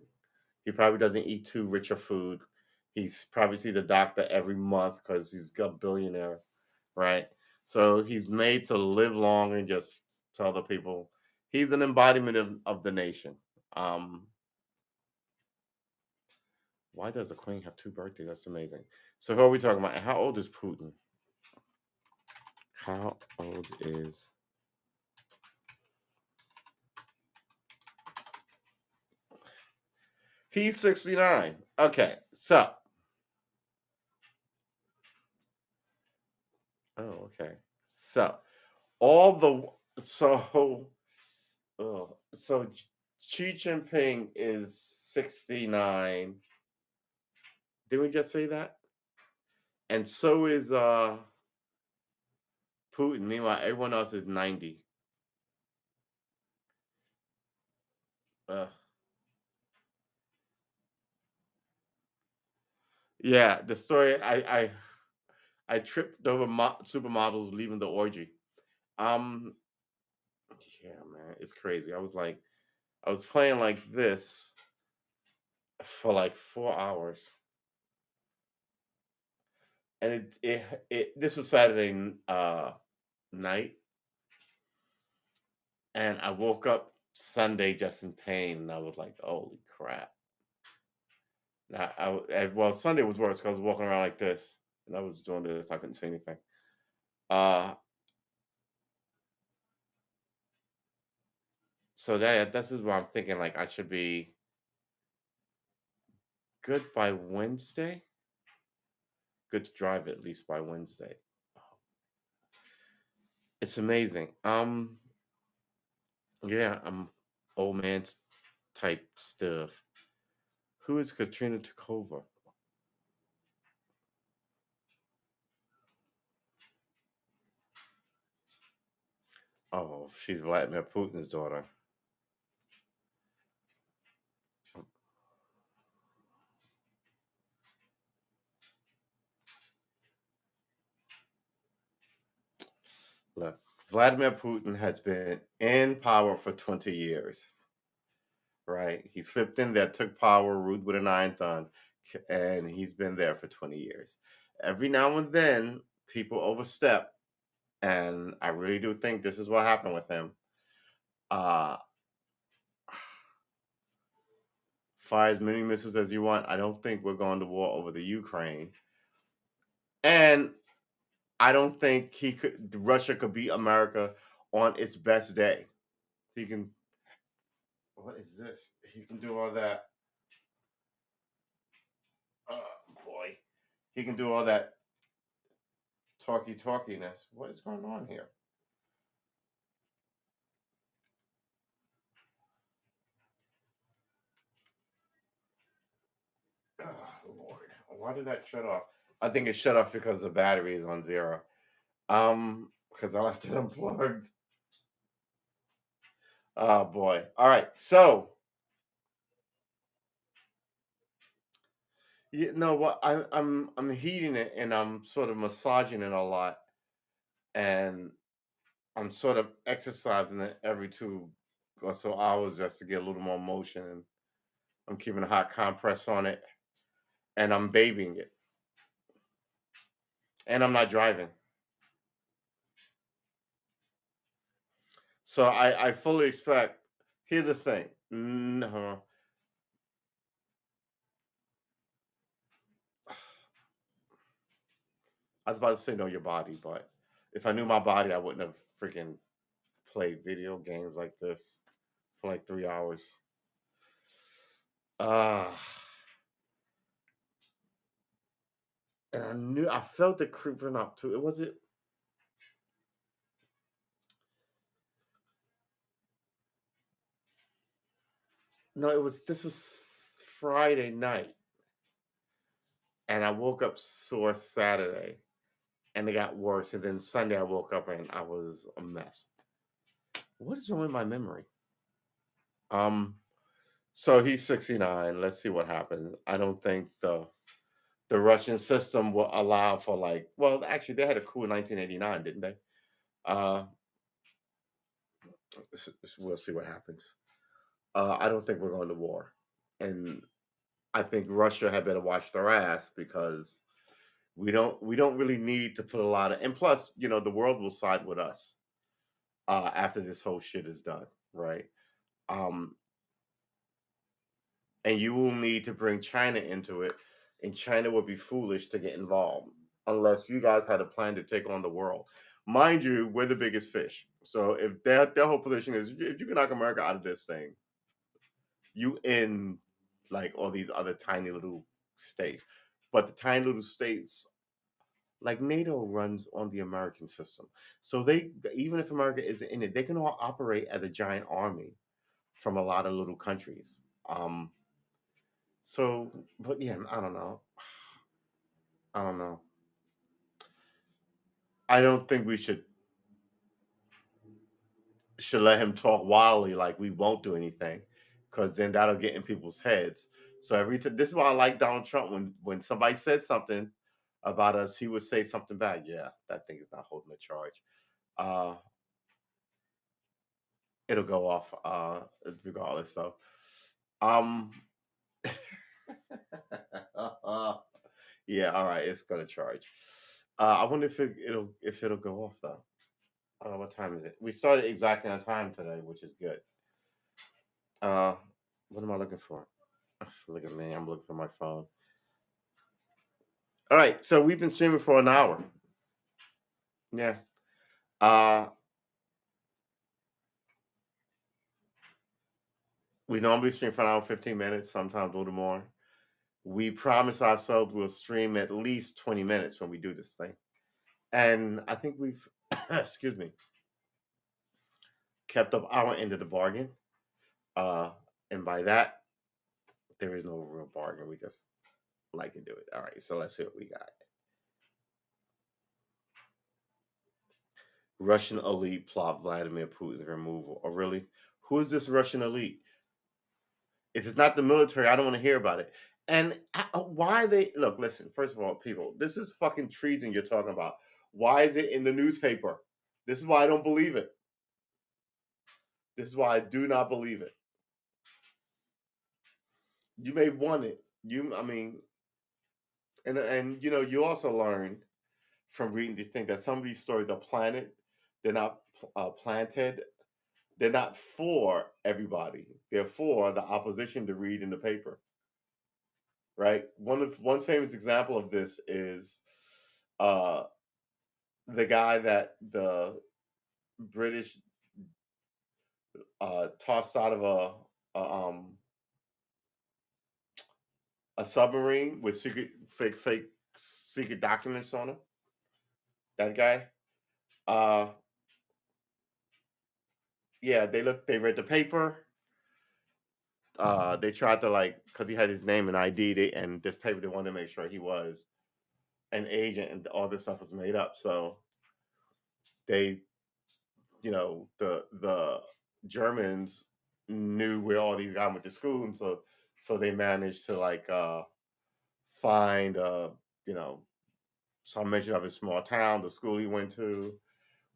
He probably doesn't eat too rich of food. He's probably sees a doctor every month because he's a billionaire, right? So he's made to live long and just tell the people he's an embodiment of the nation. Um, why does the queen have two birthdays? That's amazing. So who are we talking about? How old is Putin? How old is he's 69. Okay, so oh, okay. So all the so so Xi Jinping is 69. Did we just say that? And so is Putin. Meanwhile, everyone else is 90. Uh, yeah, the story I tripped over supermodels leaving the orgy. Um, yeah, man, it's crazy. I was playing like this for like 4 hours, and this was Saturday night, and I woke up Sunday just in pain, and I was like, "Holy crap!" Well, Sunday was worse because I was walking around like this, and I was doing this. I couldn't see anything. Uh, so this is what I'm thinking. Like I should be good by Wednesday. Good to drive at least by Wednesday. It's amazing. Yeah, I'm old man type stuff. Who is Katrina Takova? Oh, she's Vladimir Putin's daughter. Look, Vladimir Putin has been in power for 20 years, right? He slipped in there, took power, ruled with an iron thumb, and he's been there for 20 years. Every now and then, people overstep, and I really do think this is what happened with him. Uh, Fire as many missiles as you want. I don't think we're going to war over the Ukraine. And I don't think Russia could beat America on its best day. He can, what is this? He can do all that. Oh boy. He can do all that talkiness. What is going on here? Oh Lord. Why did that shut off? I think it shut off because the battery is on zero. Because I left it unplugged. Oh boy. All right. So you know what? I'm heating it and I'm sort of massaging it a lot, and I'm sort of exercising it every 2 or so hours just to get a little more motion. And I'm keeping a hot compress on it, and I'm babying it, and I'm not driving. So I fully expect. Here's the thing. No, I was about to say know your body, but if I knew my body, I wouldn't have freaking played video games like this for like 3 hours. Ah. And I felt it creeping up too. It was it. No, it was. This was Friday night, and I woke up sore Saturday, and it got worse. And then Sunday, I woke up and I was a mess. What is wrong with my memory? Um. So he's 69. Let's see what happens. I don't think the Russian system will allow for like. Well, actually, they had a coup in 1989, didn't they? Uh, we'll see what happens. I don't think we're going to war, and I think Russia had better watch their ass because we don't really need to put a lot of, and plus, the world will side with us after this whole shit is done, right? Um and you will need to bring China into it, and China would be foolish to get involved unless you guys had a plan to take on the world. Mind you, we're the biggest fish. So if their whole position is if you can knock America out of this thing, you in like all these other tiny little states. But the tiny little states, like NATO runs on the American system. So even if America isn't in it, they can all operate as a giant army from a lot of little countries. Um, but yeah, I don't know. I don't know. I don't think we should let him talk wildly like we won't do anything, because then that'll get in people's heads. So every time, this is why I like Donald Trump. When somebody says something about us, he would say something back. Yeah, that thing is not holding a charge. Uh, it'll go off regardless. So, um, yeah, all right, it's gonna charge. I wonder if it'll go off though. What time is it? We started exactly on time today, which is good. Uh, what am I looking for? Look at me, I'm looking for my phone. All right, so we've been streaming for an hour. Yeah. Uh, we normally stream for an hour and 15 minutes, sometimes a little more. We promise ourselves we'll stream at least 20 minutes when we do this thing. And I think we've, excuse me, kept up our end of the bargain. Uh, and by that, there is no real bargain. We just like to do it. All right, so let's see what we got. Russian elite plot Vladimir Putin's removal. Oh, really? Who is this Russian elite? If it's not the military, I don't want to hear about it. And why they look? Listen, first of all, people, this is fucking treason you're talking about. Why is it in the newspaper? This is why I don't believe it. This is why I do not believe it. You may want it. I mean, and you also learn from reading these things that some of these stories are planted. They're not planted. They're not for everybody. They're for the opposition to read in the paper, right? One famous example of this is uh, the guy that the British tossed out of a submarine with fake secret documents on it. That guy. Uh, yeah, they read the paper. They tried to because he had his name and ID, and this paper they wanted to make sure he was an agent, and all this stuff was made up. So they, the Germans knew where all these guys went to school, and so they managed to find you know some mention of his small town, the school he went to,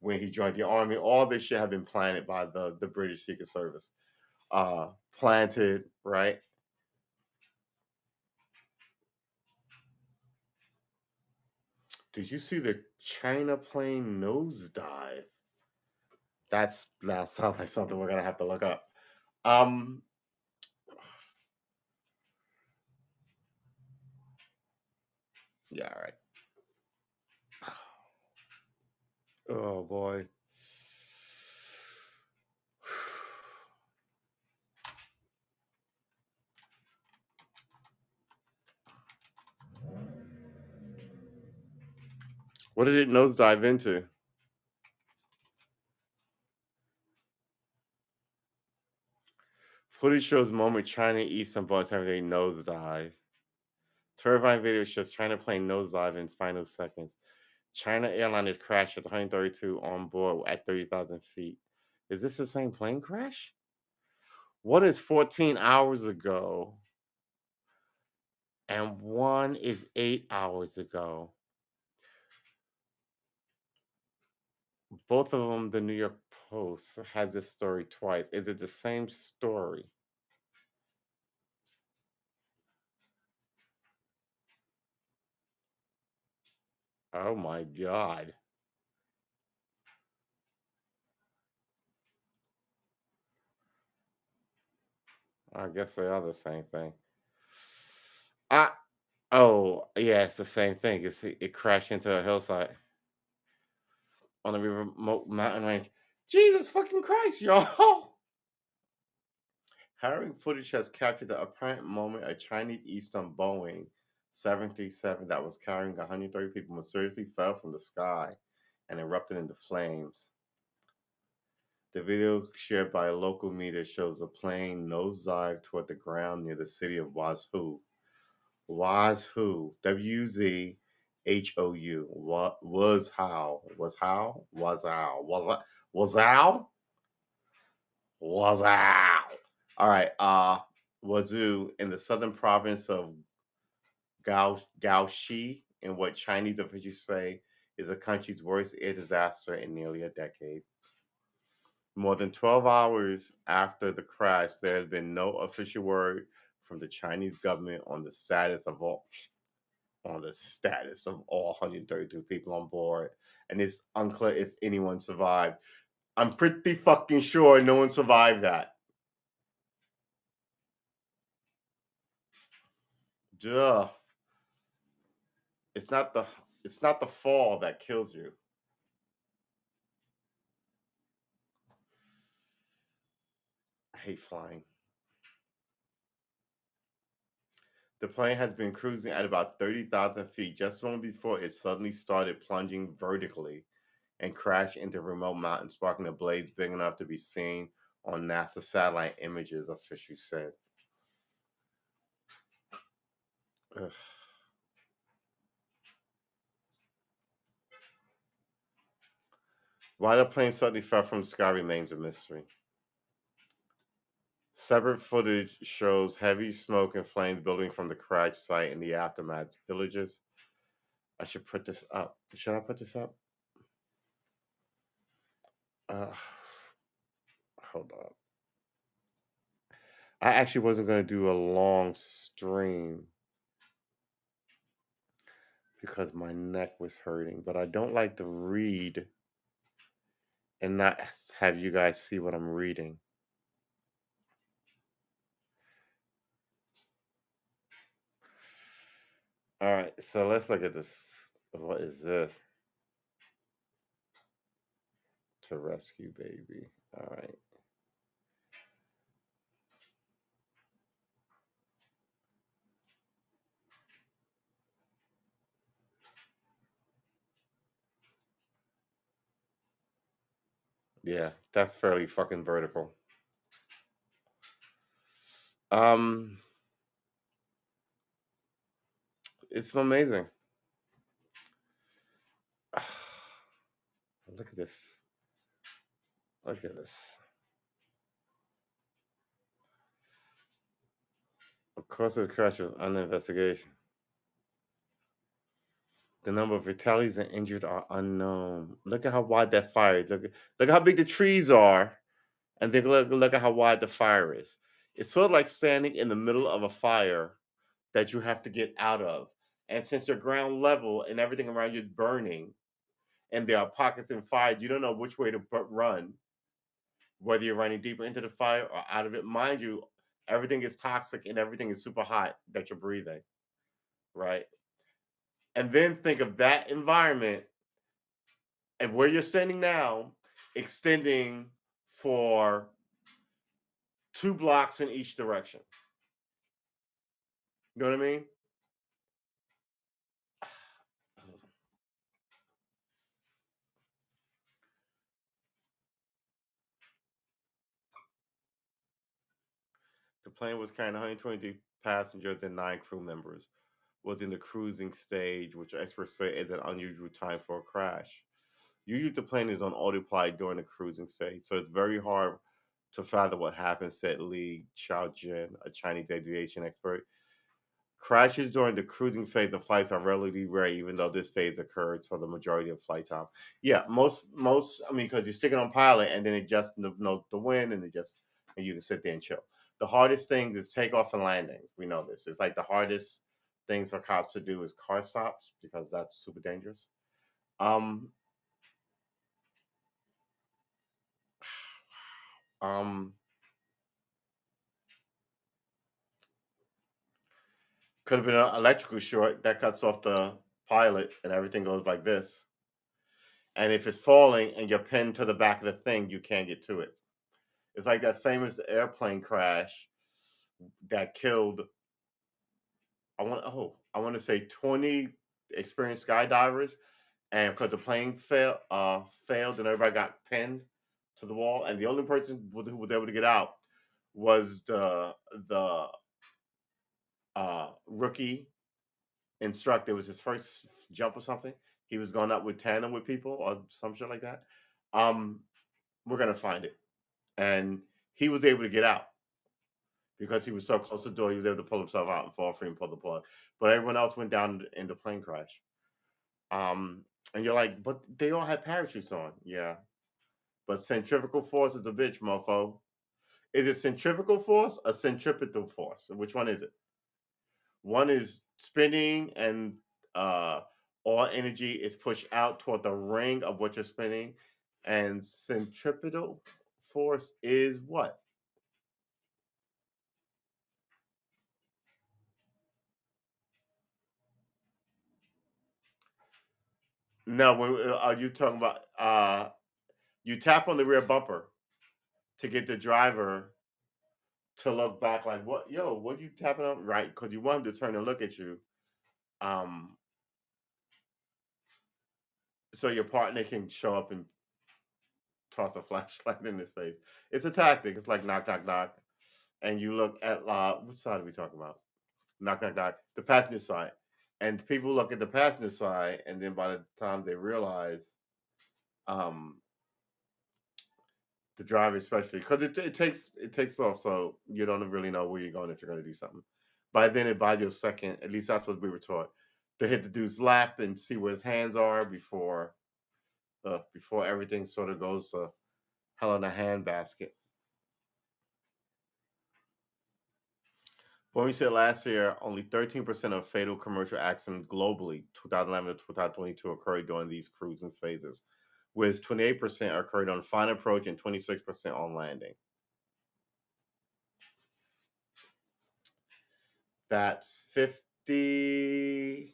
when he joined the army. All this shit had been planted by the British Secret Service. Planted, right? Did you see the China plane nosedive? That sounds like something we're gonna have to look up. Um, yeah, all right. Oh boy. What did it nosedive into? Footage shows moment China Eastern bus having a nosedive. Terrifying video shows China plane nosedive in final seconds. China airliner crashed with 132 on board at 30,000 feet. Is this the same plane crash? One is 14 hours ago, and one is 8 hours ago. Both of them, the New York Post has this story twice. Is it the same story? Oh my God. I guess they are the same thing. I Oh yeah, it's the same thing. It crashed into a hillside on a remote mountain range. Jesus fucking Christ, y'all! Harrowing footage has captured the apparent moment a Chinese Eastern Boeing 737 that was carrying 130 people mysteriously fell from the sky and erupted into flames. The video shared by a local media shows the plane nosedive toward the ground near the city of Wazhou. Wazhou. WZHOU. What was how? Was how? Was how? Was how? Was how? All right. Wazhou in the southern province of Gaoxi, in what Chinese officials say is the country's worst air disaster in nearly a decade. More than 12 hours after the crash, there has been no official word from the Chinese government on the status of all 132 people on board, and it's unclear if anyone survived. I'm pretty fucking sure no one survived that. Duh. It's not the it's not the fall that kills you. I hate flying. The plane has been cruising at about 30,000 feet just long before it suddenly started plunging vertically and crashed into a remote mountain, sparking a blaze big enough to be seen on NASA satellite images, officials said. Ugh. Why the plane suddenly fell from the sky remains a mystery. Separate footage shows heavy smoke and flames building from the crash site and the aftermath villages. I should put this up. Should I put this up? Uh, hold on. I actually wasn't going to do a long stream because my neck was hurting, but I don't like to read and not have you guys see what I'm reading. All right, so let's look at this. What is this? To rescue baby. All right. Yeah, that's fairly fucking vertical. Um, it's amazing. Look at this. Look at this. Of course, the crash was under investigation. The number of fatalities and injured are unknown. Look at how wide that fire is. Look at how big the trees are, and then look at how wide the fire is. It's sort of like standing in the middle of a fire that you have to get out of. And since you're ground level and everything around you is burning, and there are pockets in fire, you don't know which way to run, whether you're running deeper into the fire or out of it. Mind you, everything is toxic and everything is super hot that you're breathing, right? And then think of that environment and where you're standing now, extending for 2 blocks in each direction. You know what I mean? The plane was carrying 123 passengers and 9 crew members. Was in the cruising stage, which experts say is an unusual time for a crash. Usually, the plane is on autopilot during the cruising stage, so it's very hard to fathom what happened, said Li Xiaojin, a Chinese aviation expert. Crashes during the cruising phase of flights are relatively rare, even though this phase occurs for the majority of flight time. Yeah, most. I mean, because you're sticking on pilot, and then it just knows the wind, and and you can sit there and chill. The hardest things is takeoff and landing. We know this. It's like the hardest things for cops to do is car stops because that's super dangerous. Um, um, could have been an electrical short that cuts off the pilot, and everything goes like this. And if it's falling and you're pinned to the back of the thing, you can't get to it. It's like that famous airplane crash that killed. I want to say 20 experienced skydivers, and because the plane failed and everybody got pinned to the wall, and the only person who was able to get out was the rookie instructor. It was his first jump or something. He was going up with tandem with people or some shit like that. Um, we're gonna find it, and he was able to get out because he was so close to the door. He was able to pull himself out and fall free and pull the plug. But everyone else went down in the plane crash. And you're like, but they all had parachutes on, yeah. But centrifugal force is a bitch, mofo. Is it centrifugal force or centripetal force? Which one is it? One is spinning and uh, all energy is pushed out toward the ring of what you're spinning. And centripetal force is what? No, when are you talking about you tap on the rear bumper to get the driver to look back like what yo, what you tapping on? Right, because you want him to turn and look at you. Um so your partner can show up and toss a flashlight in his face. It's a tactic. It's like knock knock knock. And you look at which side are we talking about? Knock knock knock. The passenger side. And people look at the passenger side and then by the time they realize um the driver especially because it takes off so you don't really know where you're going if you're going to do something by then it buys you a second at least that's what we were taught to hit the dude's lap and see where his hands are before everything sort of goes to hell in a handbasket. When we said last year only 13% of fatal commercial accidents globally 2011 to 2022 occurred during these cruising phases whereas 28% occurred on final approach and 26% on landing. That's 53%.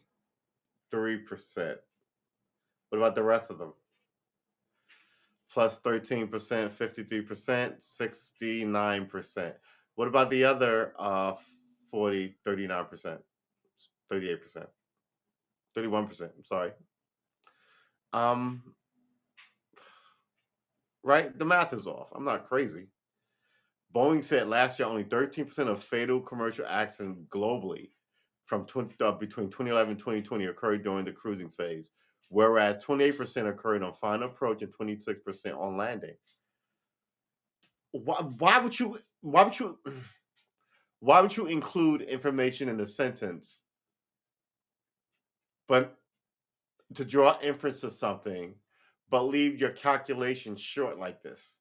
What about the rest of them? Plus 13%, 53%, 69%. What about the other 40, 39%, 38%, 31%? I'm sorry. Um, right? The math is off. I'm not crazy. Boeing said last year only 13% of fatal commercial accidents globally between 2011 and 2020 occurred during the cruising phase, whereas 28% occurred on final approach and 26% on landing. Why would you? Why would you? Why would you include information in a sentence, but to draw inference to something, but leave your calculations short like this?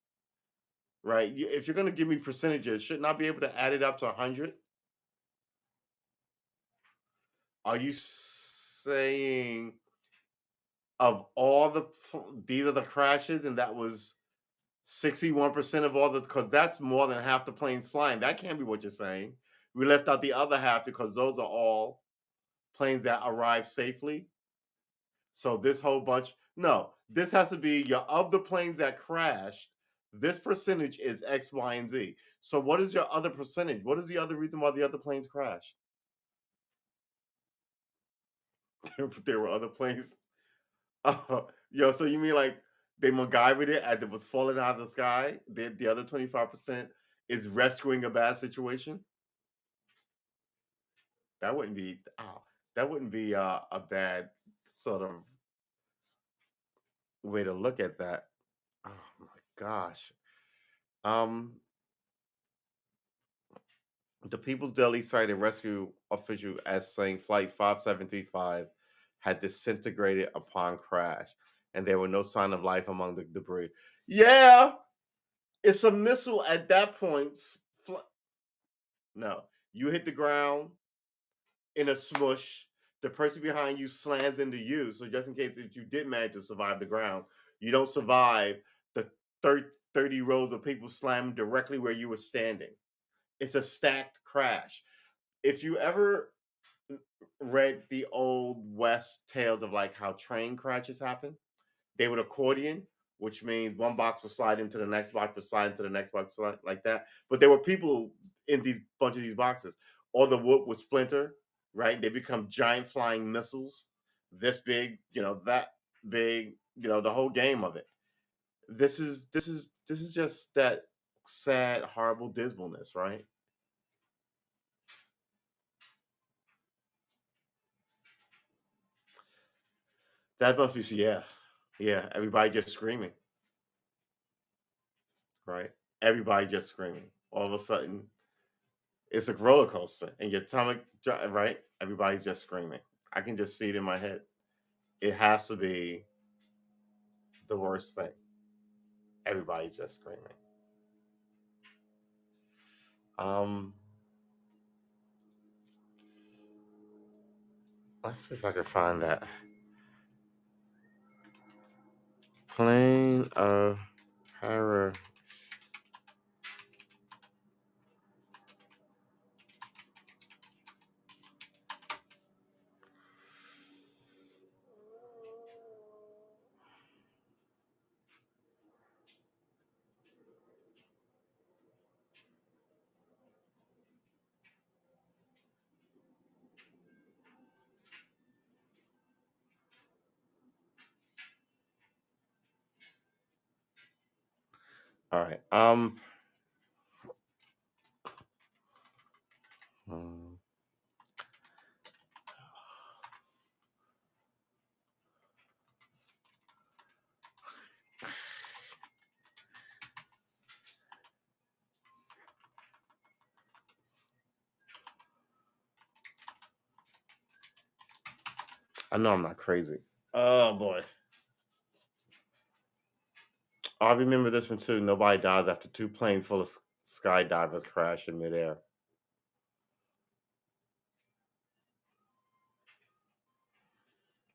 Right? If you're going to give me percentages, shouldn't I be able to add it up to 100? Are you saying of all these are the crashes, and that was 61% of all the because that's more than half the planes flying. That can't be what you're saying. We left out the other half because those are all planes that arrived safely. So this whole bunch, no, this has to be your of the planes that crashed. This percentage is X, Y, and Z. So what is your other percentage? What is the other reason why the other planes crashed? There were other planes. Yo, so you mean like they MacGyvered it as it was falling out of the sky? The other 25% is rescuing a bad situation? That wouldn't be that wouldn't be a bad sort of way to look at that. Oh my gosh. Um the People's Daily cited rescue official as saying Flight 5735 had disintegrated upon crash and there were no sign of life among the debris. Yeah, it's a missile at that point. No, you hit the ground in a smush. The person behind you slams into you. So just in case if you did manage to survive the ground, you don't survive the 30 rows of people slamming directly where you were standing. It's a stacked crash. If you ever read the old West tales of like how train crashes happen, they would accordion, which means one box would slide into the next box, would slide into the next box, like that. But there were people in these bunch of these boxes. All the wood would splinter, right? They become giant flying missiles, this big, that big, the whole game of it. This is just that sad, horrible dismalness, right? That must be yeah, yeah. Everybody just screaming, right? Everybody just screaming. All of a sudden, it's a roller coaster, and your stomach, right? Everybody's just screaming. I can just see it in my head. It has to be the worst thing. Everybody's just screaming. Let's see if I can find that. Plane of Para. All right. Hmm. I know I'm not crazy. Oh boy. I remember this one too. Nobody dies after two planes full of skydivers crash in midair.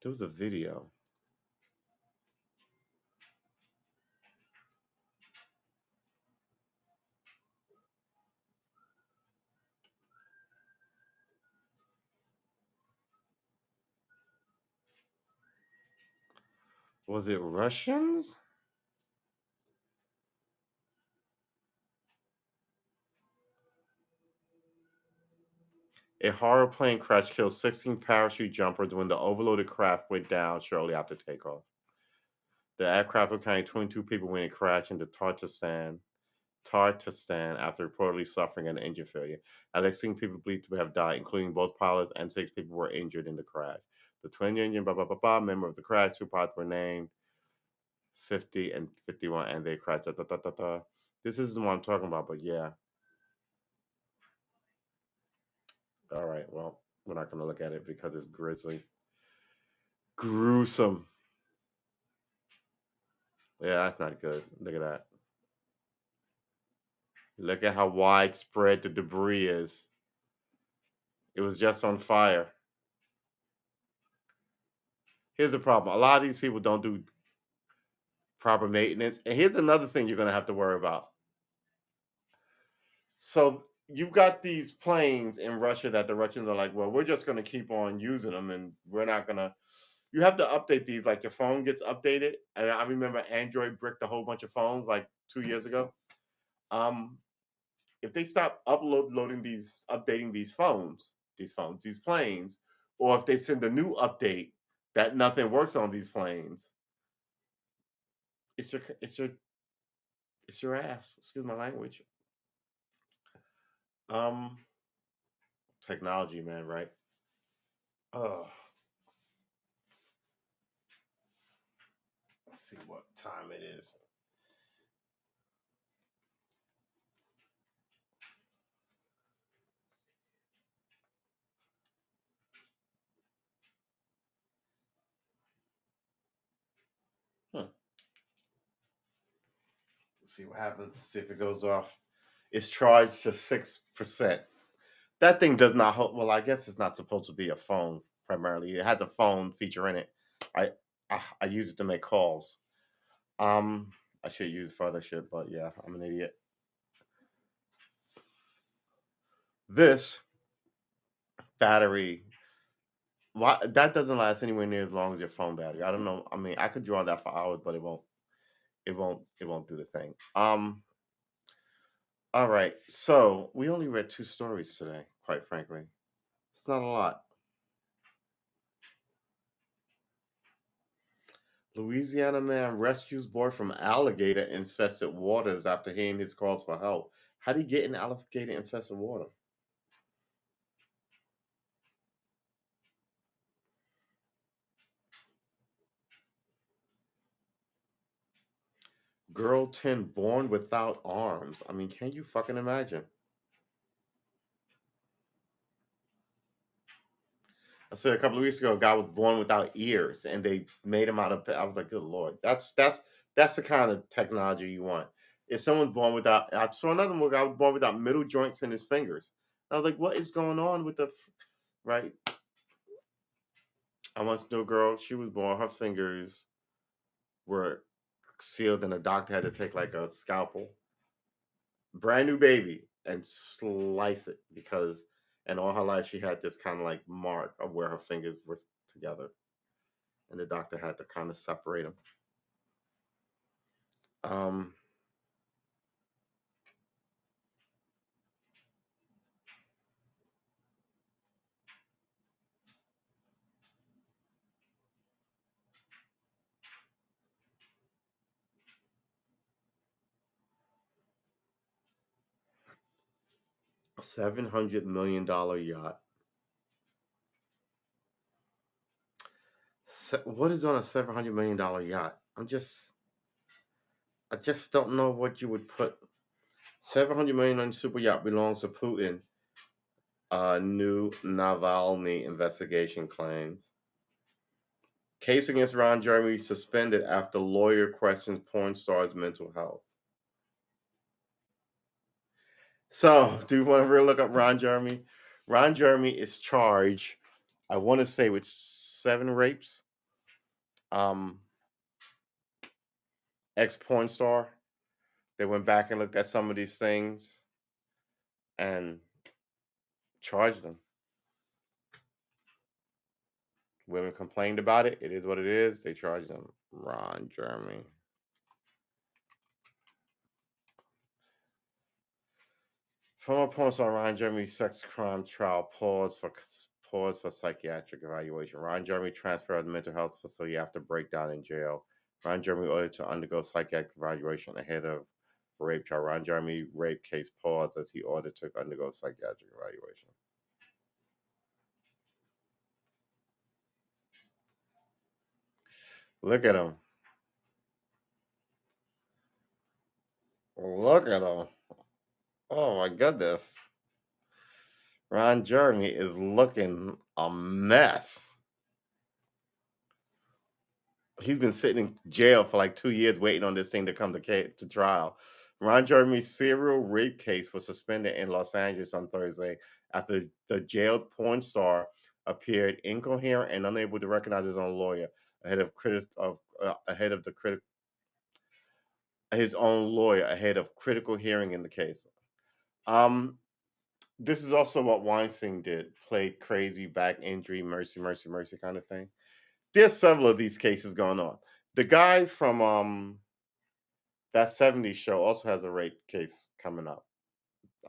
There was a video. Was it Russians? A horror plane crash killed 16 parachute jumpers when the overloaded craft went down shortly after takeoff. The aircraft was carrying 22 people when it crashed into Tartastan after reportedly suffering an engine failure. At least 16 people believed to have died, including both pilots, and 6 people were injured in the crash. The twin engine member of the crash, 2 pilots were named 50 and 51, and they crashed. This isn't what I'm talking about, but yeah. All right, well, we're not going to look at it because it's grisly. Gruesome. Yeah, that's not good. Look at that. Look at how widespread the debris is. It was just on fire. Here's the problem. A lot of these people don't do proper maintenance. And here's another thing you're going to have to worry about. So you've got these planes in Russia that the Russians are like, well, we're just going to keep on using them and we're not going to. You have to update these like your phone gets updated. And I remember Android bricked a whole bunch of phones like 2 years ago. Um, if they stop uploading updating these planes, or if they send a new update that nothing works on these planes, it's your it's your it's your ass. Excuse my language. Um, Technology, man, right? Oh, let's see what time it is. Huh. Let's see what happens. See if it goes off. It's charged to 6%. That thing does not hold. Well, I guess it's not supposed to be a phone primarily. It has a phone feature in it. I I use it to make calls. Um, I should use it for other shit, but yeah, I'm an idiot. This battery, why that doesn't last anywhere near as long as your phone battery. I don't know. I mean, I could draw that for hours, but it won't. It won't do the thing. All right. So we only read 2 stories today. Quite frankly, it's not a lot. Louisiana man rescues boy from alligator infested waters after hearing his calls for help. How do you get in alligator infested water? Girl 10 born without arms. I mean, can you fucking imagine? I said a couple of weeks ago, a guy was born without ears, and they made him out of. I was like, good lord, that's That's the kind of technology you want. If someone's born without, I saw another one guy was born without middle joints in his fingers. I was like, what is going on with right? I once knew a girl. She was born. Her fingers were sealed, and the doctor had to take like a scalpel, brand new baby, and slice it because, and all her life she had this kind of like mark of where her fingers were together, and the doctor had to kind of separate them. Um, 700 million yacht. What is on a $700 million yacht? I just don't know what you would put. 700 million on super yacht belongs to Putin. New Navalny investigation claims. Case against Ron Jeremy suspended after lawyer questions porn star's mental health. So, do you want to really look up Ron Jeremy? Ron Jeremy is charged, I want to say, with 7 rapes. Ex porn star. They went back and looked at some of these things and charged them. Women complained about it. It is what it is. They charged them. Ron Jeremy. Former porn star Ron Jeremy sex crime trial pause for psychiatric evaluation. Ron Jeremy transferred to mental health facility after breakdown in jail. Ron Jeremy ordered to undergo psychiatric evaluation ahead of rape trial. Ron Jeremy rape case paused as he ordered to undergo psychiatric evaluation. Look at him. Look at him. Oh my goodness. Ron Jeremy is looking a mess. He's been sitting in jail for like 2 years waiting on this thing to come to trial. Ron Jeremy's serial rape case was suspended in Los Angeles on Thursday after the jailed porn star appeared incoherent and unable to recognize his own lawyer ahead of his own lawyer ahead of critical hearing in the case. This is also what Weinstein did, played crazy back injury, mercy, mercy, mercy kind of thing. There's several of these cases going on. The guy from that 70s show also has a rape case coming up.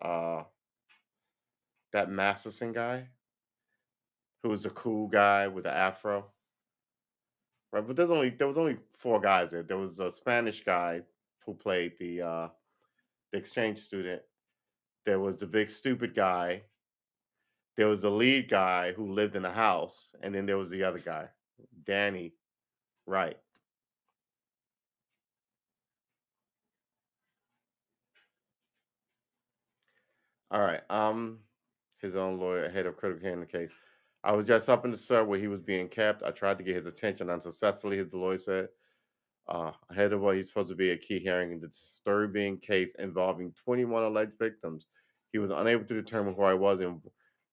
Uh that Masterson guy, who was a cool guy with the afro. Right, but there was only 4 guys there. There was a Spanish guy who played the exchange student. There was the big stupid guy. There was the lead guy who lived in the house, and then there was the other guy, Danny Wright. All right. His own lawyer, head of critical hearing the case. I was just up in the cell where he was being kept. I tried to get his attention unsuccessfully, his lawyer said. Ahead of what he's supposed to be a key hearing in the disturbing case involving 21 alleged victims. He was unable to determine who I was and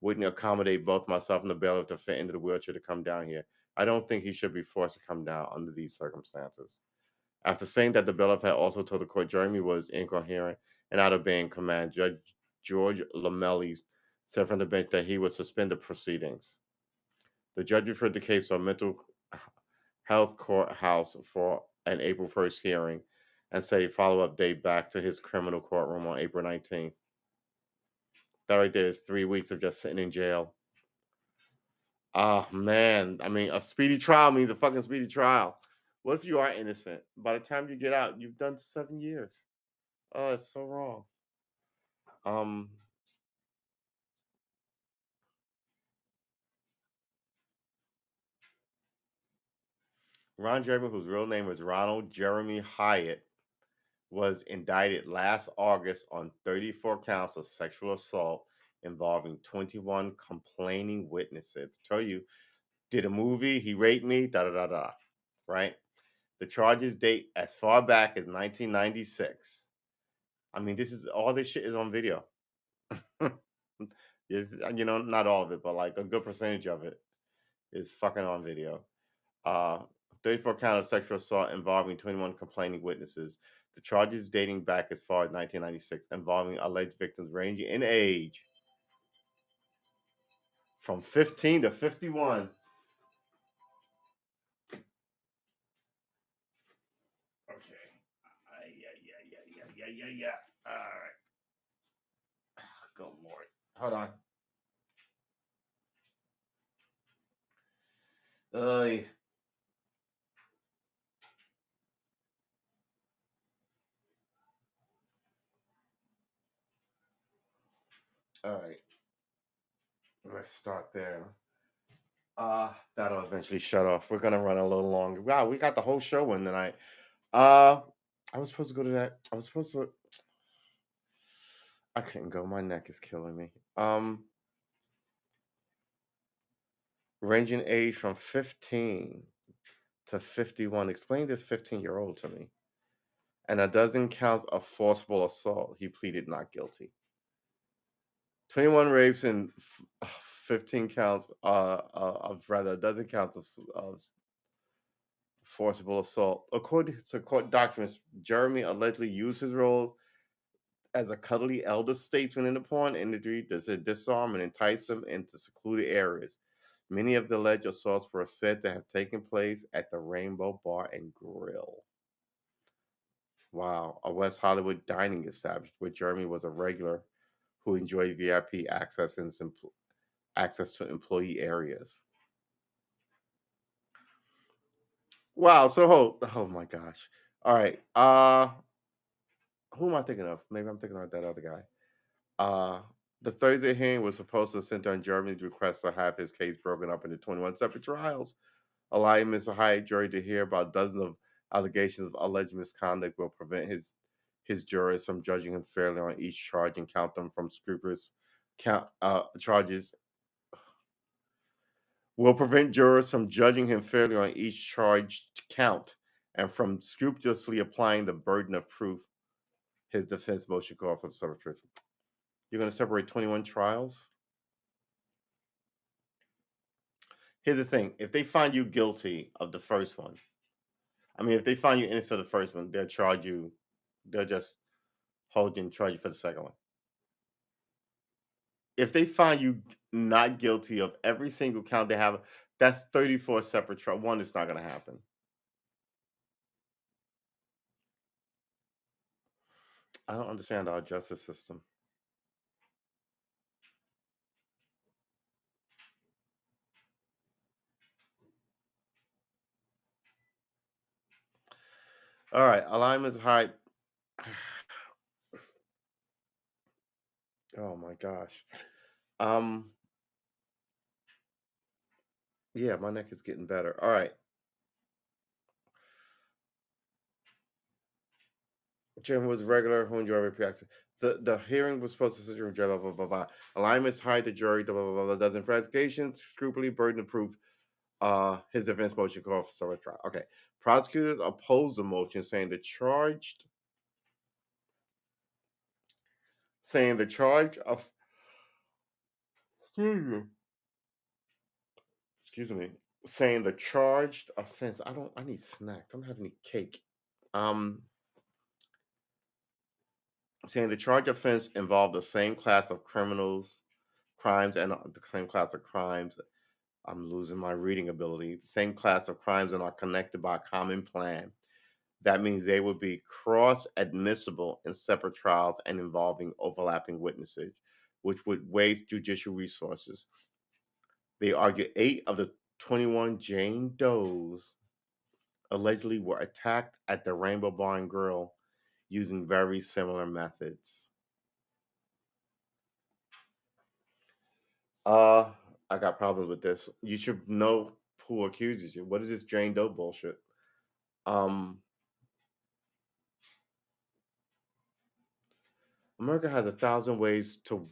wouldn't accommodate both myself and the bailiff to fit into the wheelchair to come down here. I don't think he should be forced to come down under these circumstances. After saying that the bailiff had also told the court Jeremy was incoherent and out of being command, Judge George Lamelli said from the bench that he would suspend the proceedings. The judge referred the case to a mental health courthouse for an April 1st hearing and set a follow up date back to his criminal courtroom on April 19th. That right there is 3 weeks of just sitting in jail. Oh, man. I mean, a speedy trial means a fucking speedy trial. What if you are innocent? By the time you get out, you've done 7 years. Oh, it's so wrong. Um, Ron Jeremy, whose real name is Ronald Jeremy Hyatt, was indicted last August on 34 counts of sexual assault involving 21 complaining witnesses. Tell you, did a movie, he raped me, da da da da. Right? The charges date as far back as 1996. I mean, all this shit is on video. Not all of it, but like a good percentage of it is fucking on video. Uh, 34 count of sexual assault involving 21 complaining witnesses. The charges dating back as far as 1996, involving alleged victims ranging in age from 15 to 51. Okay. Yeah. All right. Good Lord. Hold on. Uh, all right. Let's start there. That'll eventually shut off. We're gonna run a little longer. Wow, we got the whole show in tonight. Uh, I was supposed to go to that. I was supposed to. I couldn't go. My neck is killing me. Ranging age from 15 to 51. Explain this 15-year-old to me. And a dozen counts of forcible assault. He pleaded not guilty. 21 rapes and 15 counts of rather a dozen counts of forcible assault. According to court documents, Jeremy allegedly used his role as a cuddly elder statesman in the porn industry to disarm and entice them into secluded areas. Many of the alleged assaults were said to have taken place at the Rainbow Bar and Grill. Wow, a West Hollywood dining establishment where Jeremy was a regular who enjoyed VIP access and access to employee areas. Wow, so oh my gosh. All right. Who am I thinking of? Maybe I'm thinking of that other guy. The Thursday hearing was supposed to center on Germany's request to have his case broken up into 21 separate trials, allowing Mr. Hyatt jury to hear about dozens of allegations of alleged misconduct will prevent his jurors from judging him fairly on each charge and count them from scrupulous charges. Will prevent jurors from judging him fairly on each charged count and from scrupulously applying the burden of proof his defense motion called for the separation. You're going to separate 21 trials? Here's the thing. If they find you guilty of the first one, I mean, if they find you innocent of the first one, they'll charge you, they'll just hold you and charge you for the second one. If they find you not guilty of every single count they have, that's 34 separate trials. One, it's not going to happen. I don't understand our justice system. All right, alignment's height. Oh my gosh. Yeah, my neck is getting better. All right. Jim was regular who enjoyed repeat. The hearing was supposed to sit in jail, blah blah blah. Alignments hide the jury, blah blah blah blah. Does investigations scrupulous burden of proof his defense motion called for summary trial. Okay. Prosecutors opposed the motion saying the charge of excuse me, saying the charged offense. I need snacks. I don't have any cake. Um Saying the charge offense involved the same class of crimes, and the same class of crimes. I'm losing my reading ability. The same class of crimes and are connected by a common plan. That means they would be cross admissible in separate trials and involving overlapping witnesses, which would waste judicial resources. They argue 8 of the 21 Jane Does allegedly were attacked at the Rainbow Bar and Grill using very similar methods. Uh, I got problems with this. You should know who accuses you. What is this Jane Doe bullshit? Um, America has 1,000 ways to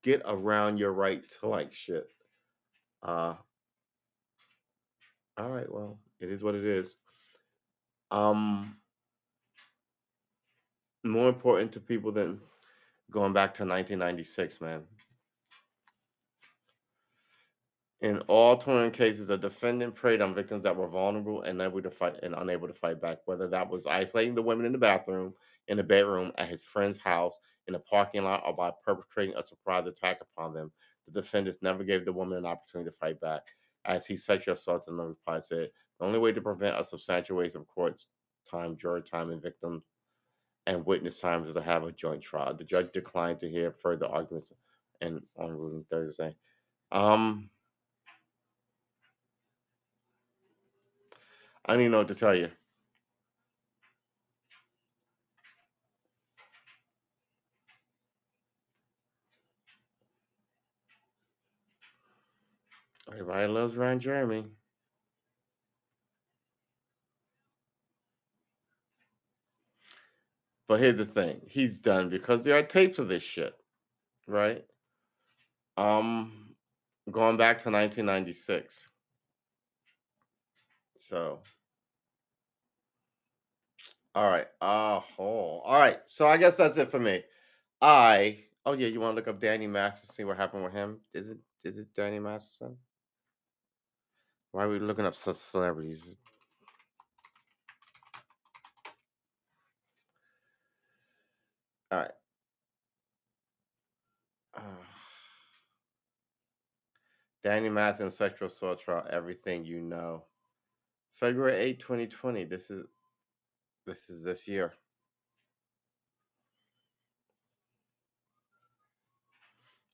get around your right to like shit. All right, well, it is what it is. Um, More important to people than going back to 1996, man. In all 21 cases, a defendant preyed on victims that were vulnerable and unable to fight back, whether that was isolating the women in the bathroom, in the bedroom, at his friend's house, in a parking lot, or by perpetrating a surprise attack upon them. The defendants never gave the woman an opportunity to fight back. As he sexual assaults in the reply said, the only way to prevent a substantial waste of court time, jury time, and victim and witness time is to have a joint trial. The judge declined to hear further arguments and on ruling Thursday. Um, I don't even know what to tell you. Everybody loves Ron Jeremy. But here's the thing. He's done because there are tapes of this shit, right? Um Going back to 1996. So, all right. All right. So I guess that's it for me. Oh yeah, you want to look up Danny Masterson, see what happened with him? Is it Danny Masterson? Why are we looking up such celebrities? All right. Uh, Danny Masterson sexual assault trial, everything you know. February 8th, 2020. This is this year.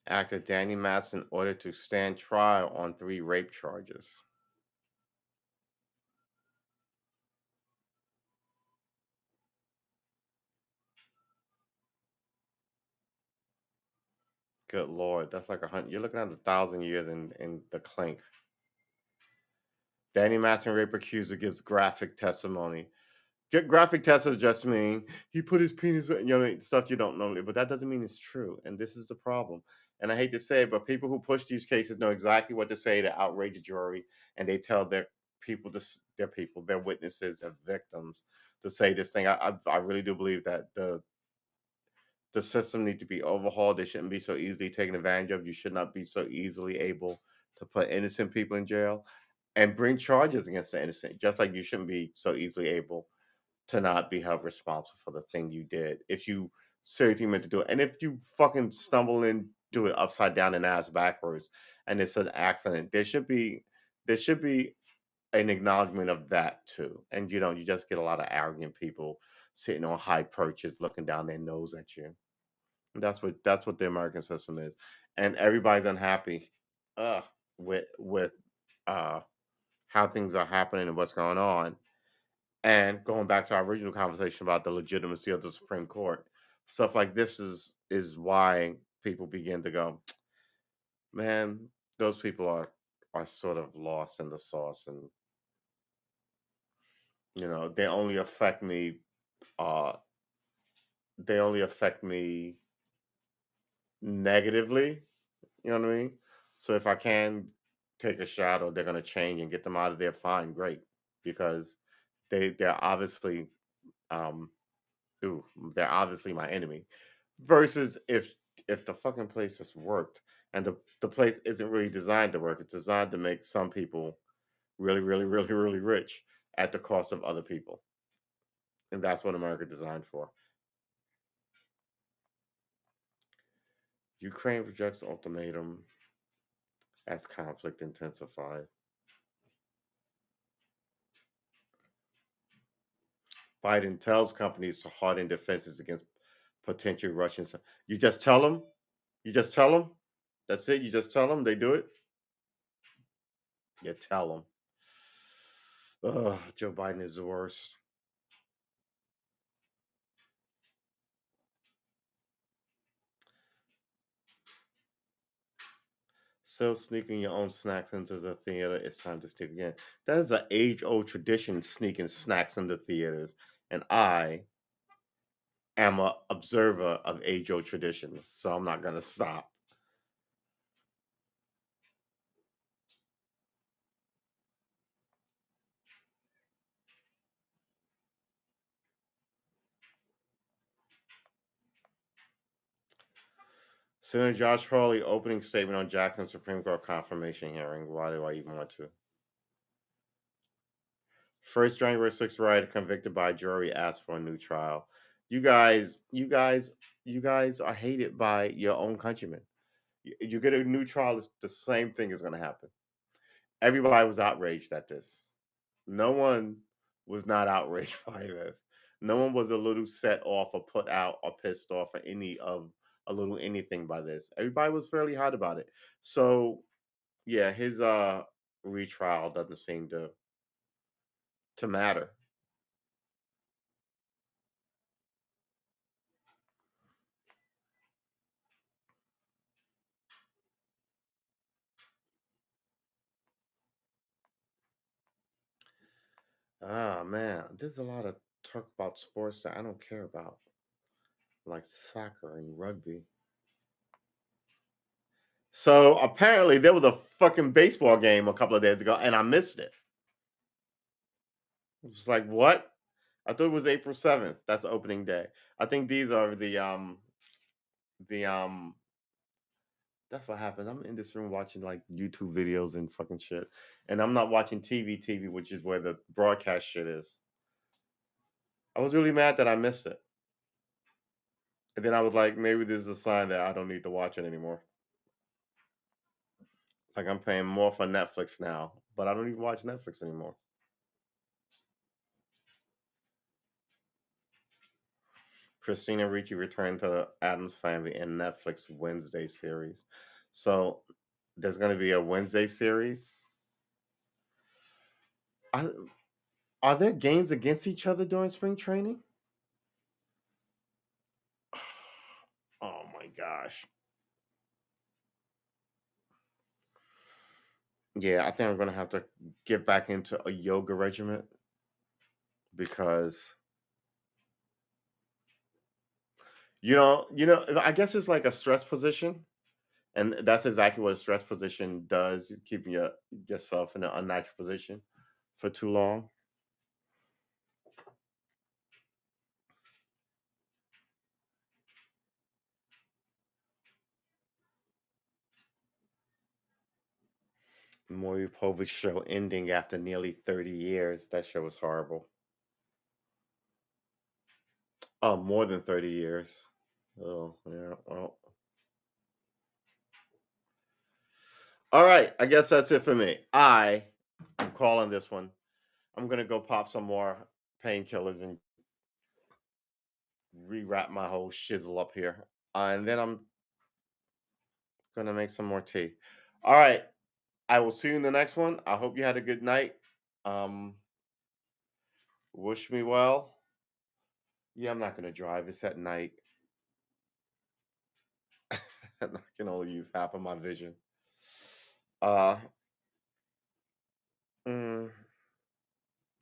Actor Danny Masterson ordered to stand trial on 3 rape charges. Good lord, that's like 100. You're looking at 1,000 years in the clink. Danny Masterson rape accuser gives graphic testimony. Graphic testimony just mean he put his penis, stuff you don't know, but that doesn't mean it's true. And this is the problem. And I hate to say it, but people who push these cases know exactly what to say to outrage a jury, and they tell their witnesses, their victims, to say this thing. I really do believe that the system need to be overhauled. They shouldn't be so easily taken advantage of. You should not be so easily able to put innocent people in jail and bring charges against the innocent, just like you shouldn't be so easily able to not be held responsible for the thing you did if you seriously meant to do it. And if you fucking stumble and do it upside down and ass backwards and it's an accident, there should be an acknowledgement of that too. And you just get a lot of arrogant people sitting on high perches looking down their nose at you. And that's what the American system is. And everybody's unhappy uh with uh how things are happening and what's going on. And going back to our original conversation about the legitimacy of the Supreme Court, stuff like this is why people begin to go, man, those people are sort of lost in the sauce, and they only affect me. Uh, they only affect me negatively. You know what I mean? So if I can take a shot, or they're gonna change and get them out of there, fine, great, because they're obviously um ooh, they're obviously my enemy. Versus if the fucking place just worked, and the place isn't really designed to work. It's designed to make some people really, really, really, really rich at the cost of other people. And that's what America designed for. Ukraine rejects ultimatum as conflict intensifies. Biden tells companies to harden defenses against potential Russian. You just tell them. You just tell them. That's it. You just tell them. They do it. You tell them. Ugh, Joe Biden is the worst. Still sneaking your own snacks into the theater. It's time to stick again. That is an age-old tradition, sneaking snacks into theaters, and I am a observer of age-old traditions, so I'm not gonna stop. Senator Josh Hawley opening statement on Jackson Supreme Court confirmation hearing. Why do I even want to? First January 6th riot convicted by jury asked for a new trial. You guys are hated by your own countrymen. You get a new trial, the same thing is going to happen. Everybody was outraged at this. No one was not outraged by this. No one was a little set off or put out or pissed off or a little anything by this. Everybody was fairly hot about it. So yeah, his retrial doesn't seem to matter. Ah man, there's a lot of talk about sports that I don't care about, like soccer and rugby. So apparently there was a fucking baseball game a couple of days ago, and I missed it. It was like, what? I thought it was April 7th. That's opening day. I think these are the that's what happens. I'm in this room watching like YouTube videos and fucking shit. And I'm not watching TV, which is where the broadcast shit is. I was really mad that I missed it. And then I was like, maybe this is a sign that I don't need to watch it anymore. Like I'm paying more for Netflix now, but I don't even watch Netflix anymore. Christina Ricci returned to the Addams Family in Netflix Wednesday series. So there's going to be a Wednesday series. Are there games against each other during spring training? Oh my gosh. Yeah, I think I'm going to have to get back into a yoga regimen because I guess it's like a stress position. And that's exactly what a stress position does, keeping yourself in an unnatural position for too long. Maury Povich show ending after nearly 30 years. That show was horrible. Oh, more than 30 years. Oh, yeah. Well. All right. I guess that's it for me. I'm calling this one. I'm going to go pop some more painkillers and rewrap my whole shizzle up here. And then I'm going to make some more tea. All right. I will see you in the next one. I hope you had a good night. Um, wish me well. Yeah, I'm not going to drive. It's at night. I can only use half of my vision. Uh, mm,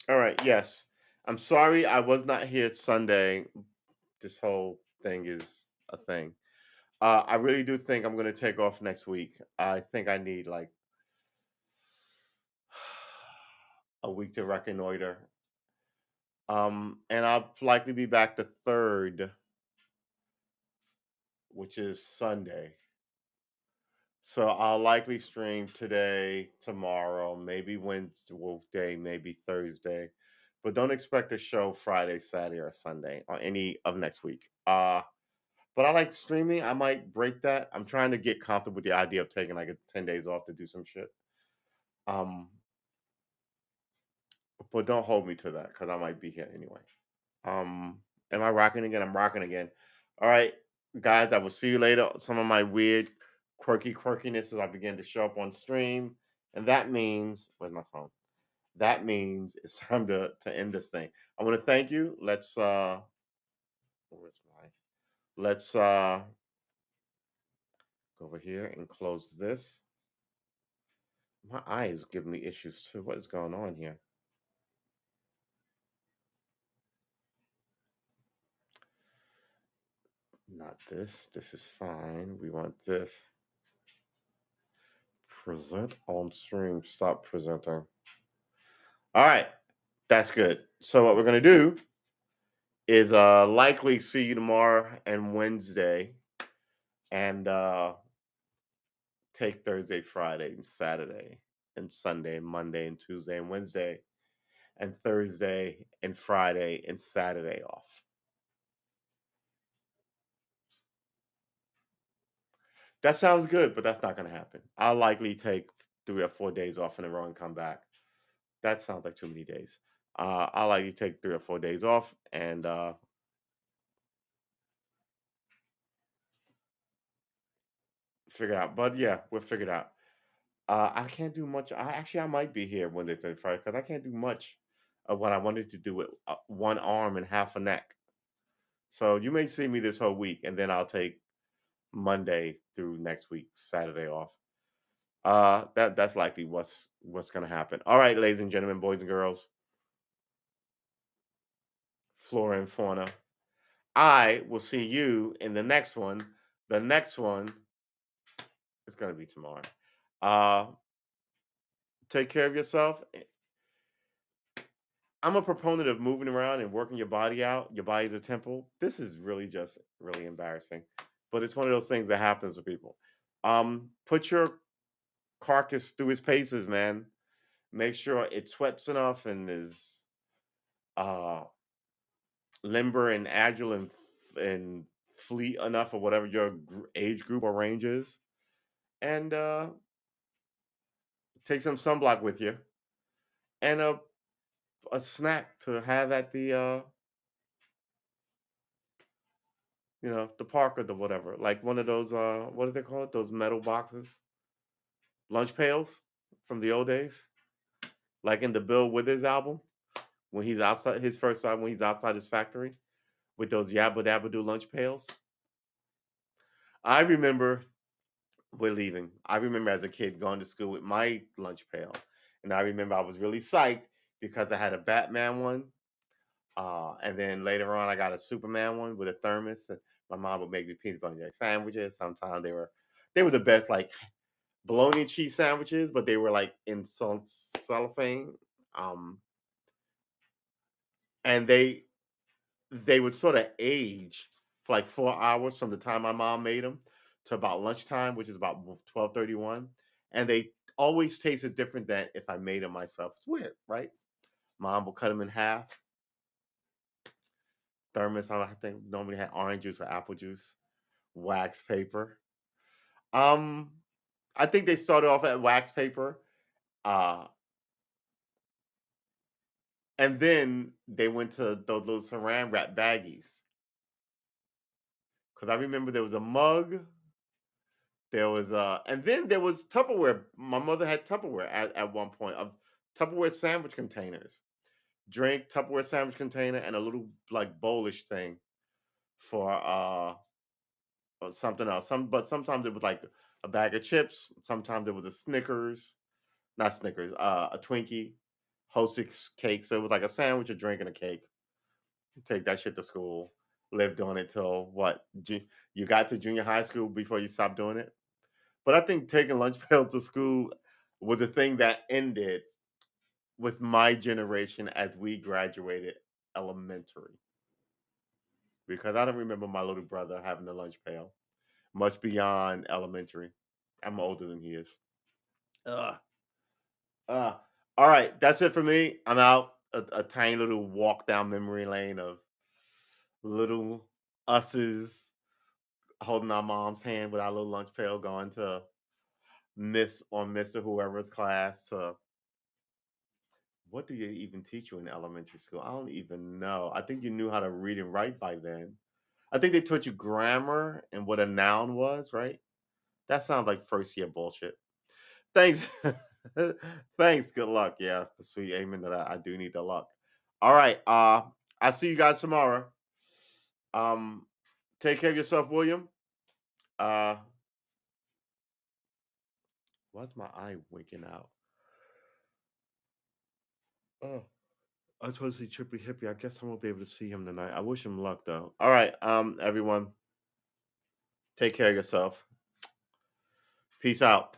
all right. Yes, I'm sorry I was not here Sunday. This whole thing is a thing. I really do think I'm going to take off next week. I think I need like a week to reconnoiter. And I'll likely be back the 3rd, which is Sunday. So I'll likely stream today, tomorrow, maybe Wednesday, maybe Thursday. But don't expect a show Friday, Saturday, or Sunday or any of next week. But I like streaming. I might break that. I'm trying to get comfortable with the idea of taking like 10 days off to do some shit. Um, but don't hold me to that because I might be here anyway. Am I rocking again? I'm rocking again. All right, guys, I will see you later. Some of my weird, quirkinesses I begin to show up on stream. And that means, where's my phone? That means it's time to end this thing. I want to thank you. Where's my let's go over here and close this. My eye is giving me issues too. What is going on here? Not this. This is fine. We want this. Present on stream. Stop presenting. All right. That's good. So what we're gonna do is likely see you tomorrow and Wednesday. and take Thursday, Friday, and Saturday, and Sunday, Monday, and Tuesday, and Wednesday, and Thursday, and Friday, and Saturday off. That sounds good, but that's not going to happen. I'll likely take 3 or 4 days off in a row and come back. That sounds like too many days. I'll likely take 3 or 4 days off and figure it out. But yeah, we'll figure it out. I can't do much. I might be here Wednesday, Thursday, Friday because I can't do much of what I wanted to do with one arm and half a neck. So you may see me this whole week, and then I'll take Monday through next week, Saturday off. That's likely what's gonna happen. All right, ladies and gentlemen, boys and girls, flora and fauna. I will see you in the next one. The next one is gonna be tomorrow. Uh, take care of yourself. I'm a proponent of moving around and working your body out. Your body's a temple. This is really just really embarrassing, but it's one of those things that happens to people. Put your carcass through its paces, man. Make sure it sweats enough and is uh limber and agile and fleet enough or whatever your age group or range is, and take some sunblock with you and a snack to have at the the park or the whatever, like one of those what do they call it? Those metal boxes, lunch pails from the old days, like in the Bill Withers album when he's outside his first time when he's outside his factory with those Yabba Dabba Doo lunch pails. I remember we're leaving. I remember as a kid going to school with my lunch pail, and I remember I was really psyched because I had a Batman one. And then later on, I got a Superman one with a thermos. And my mom would make me peanut butter and jelly sandwiches. Sometimes they were the best, like bologna and cheese sandwiches, but they were like in cellophane. Um, and they would sort of age for like 4 hours from the time my mom made them to about lunchtime, which is about 12:31. And they always tasted different than if I made them myself. It's weird, right? Mom will cut them in half. Thermos, I think normally had orange juice or apple juice, wax paper. Um, I think they started off at wax paper, uh, and then they went to those little saran wrap baggies. Because I remember there was a mug, there was and then there was Tupperware. My mother had Tupperware at one point of Tupperware sandwich containers. Drink Tupperware sandwich container and a little like bowlish thing for or something else. But sometimes it was like a bag of chips. Sometimes it was a Snickers, not Snickers, a Twinkie, Hostess cake. So it was like a sandwich, a drink, and a cake. Take that shit to school. Lived on it till what? You got to junior high school before you stopped doing it. But I think taking lunch pails to school was a thing that ended with my generation as we graduated elementary. Because I don't remember my little brother having a lunch pail much beyond elementary. I'm older than he is. Ugh. Uh, all right, that's it for me. I'm out. A tiny little walk down memory lane of little us's holding our mom's hand with our little lunch pail, going to Miss or Mister whoever's class. What do you even teach you in elementary school? I don't even know. I think you knew how to read and write by then. I think they taught you grammar and what a noun was, right? That sounds like first year bullshit. Thanks. Thanks. Good luck. Yeah, sweet amen that I do need the luck. All right. I'll see you guys tomorrow. Um, take care of yourself, William. Uh, why's my eye winking out? Oh, I was supposed to see Trippy Hippie. I guess I won't be able to see him tonight. I wish him luck though. All right. Everyone, take care of yourself. Peace out.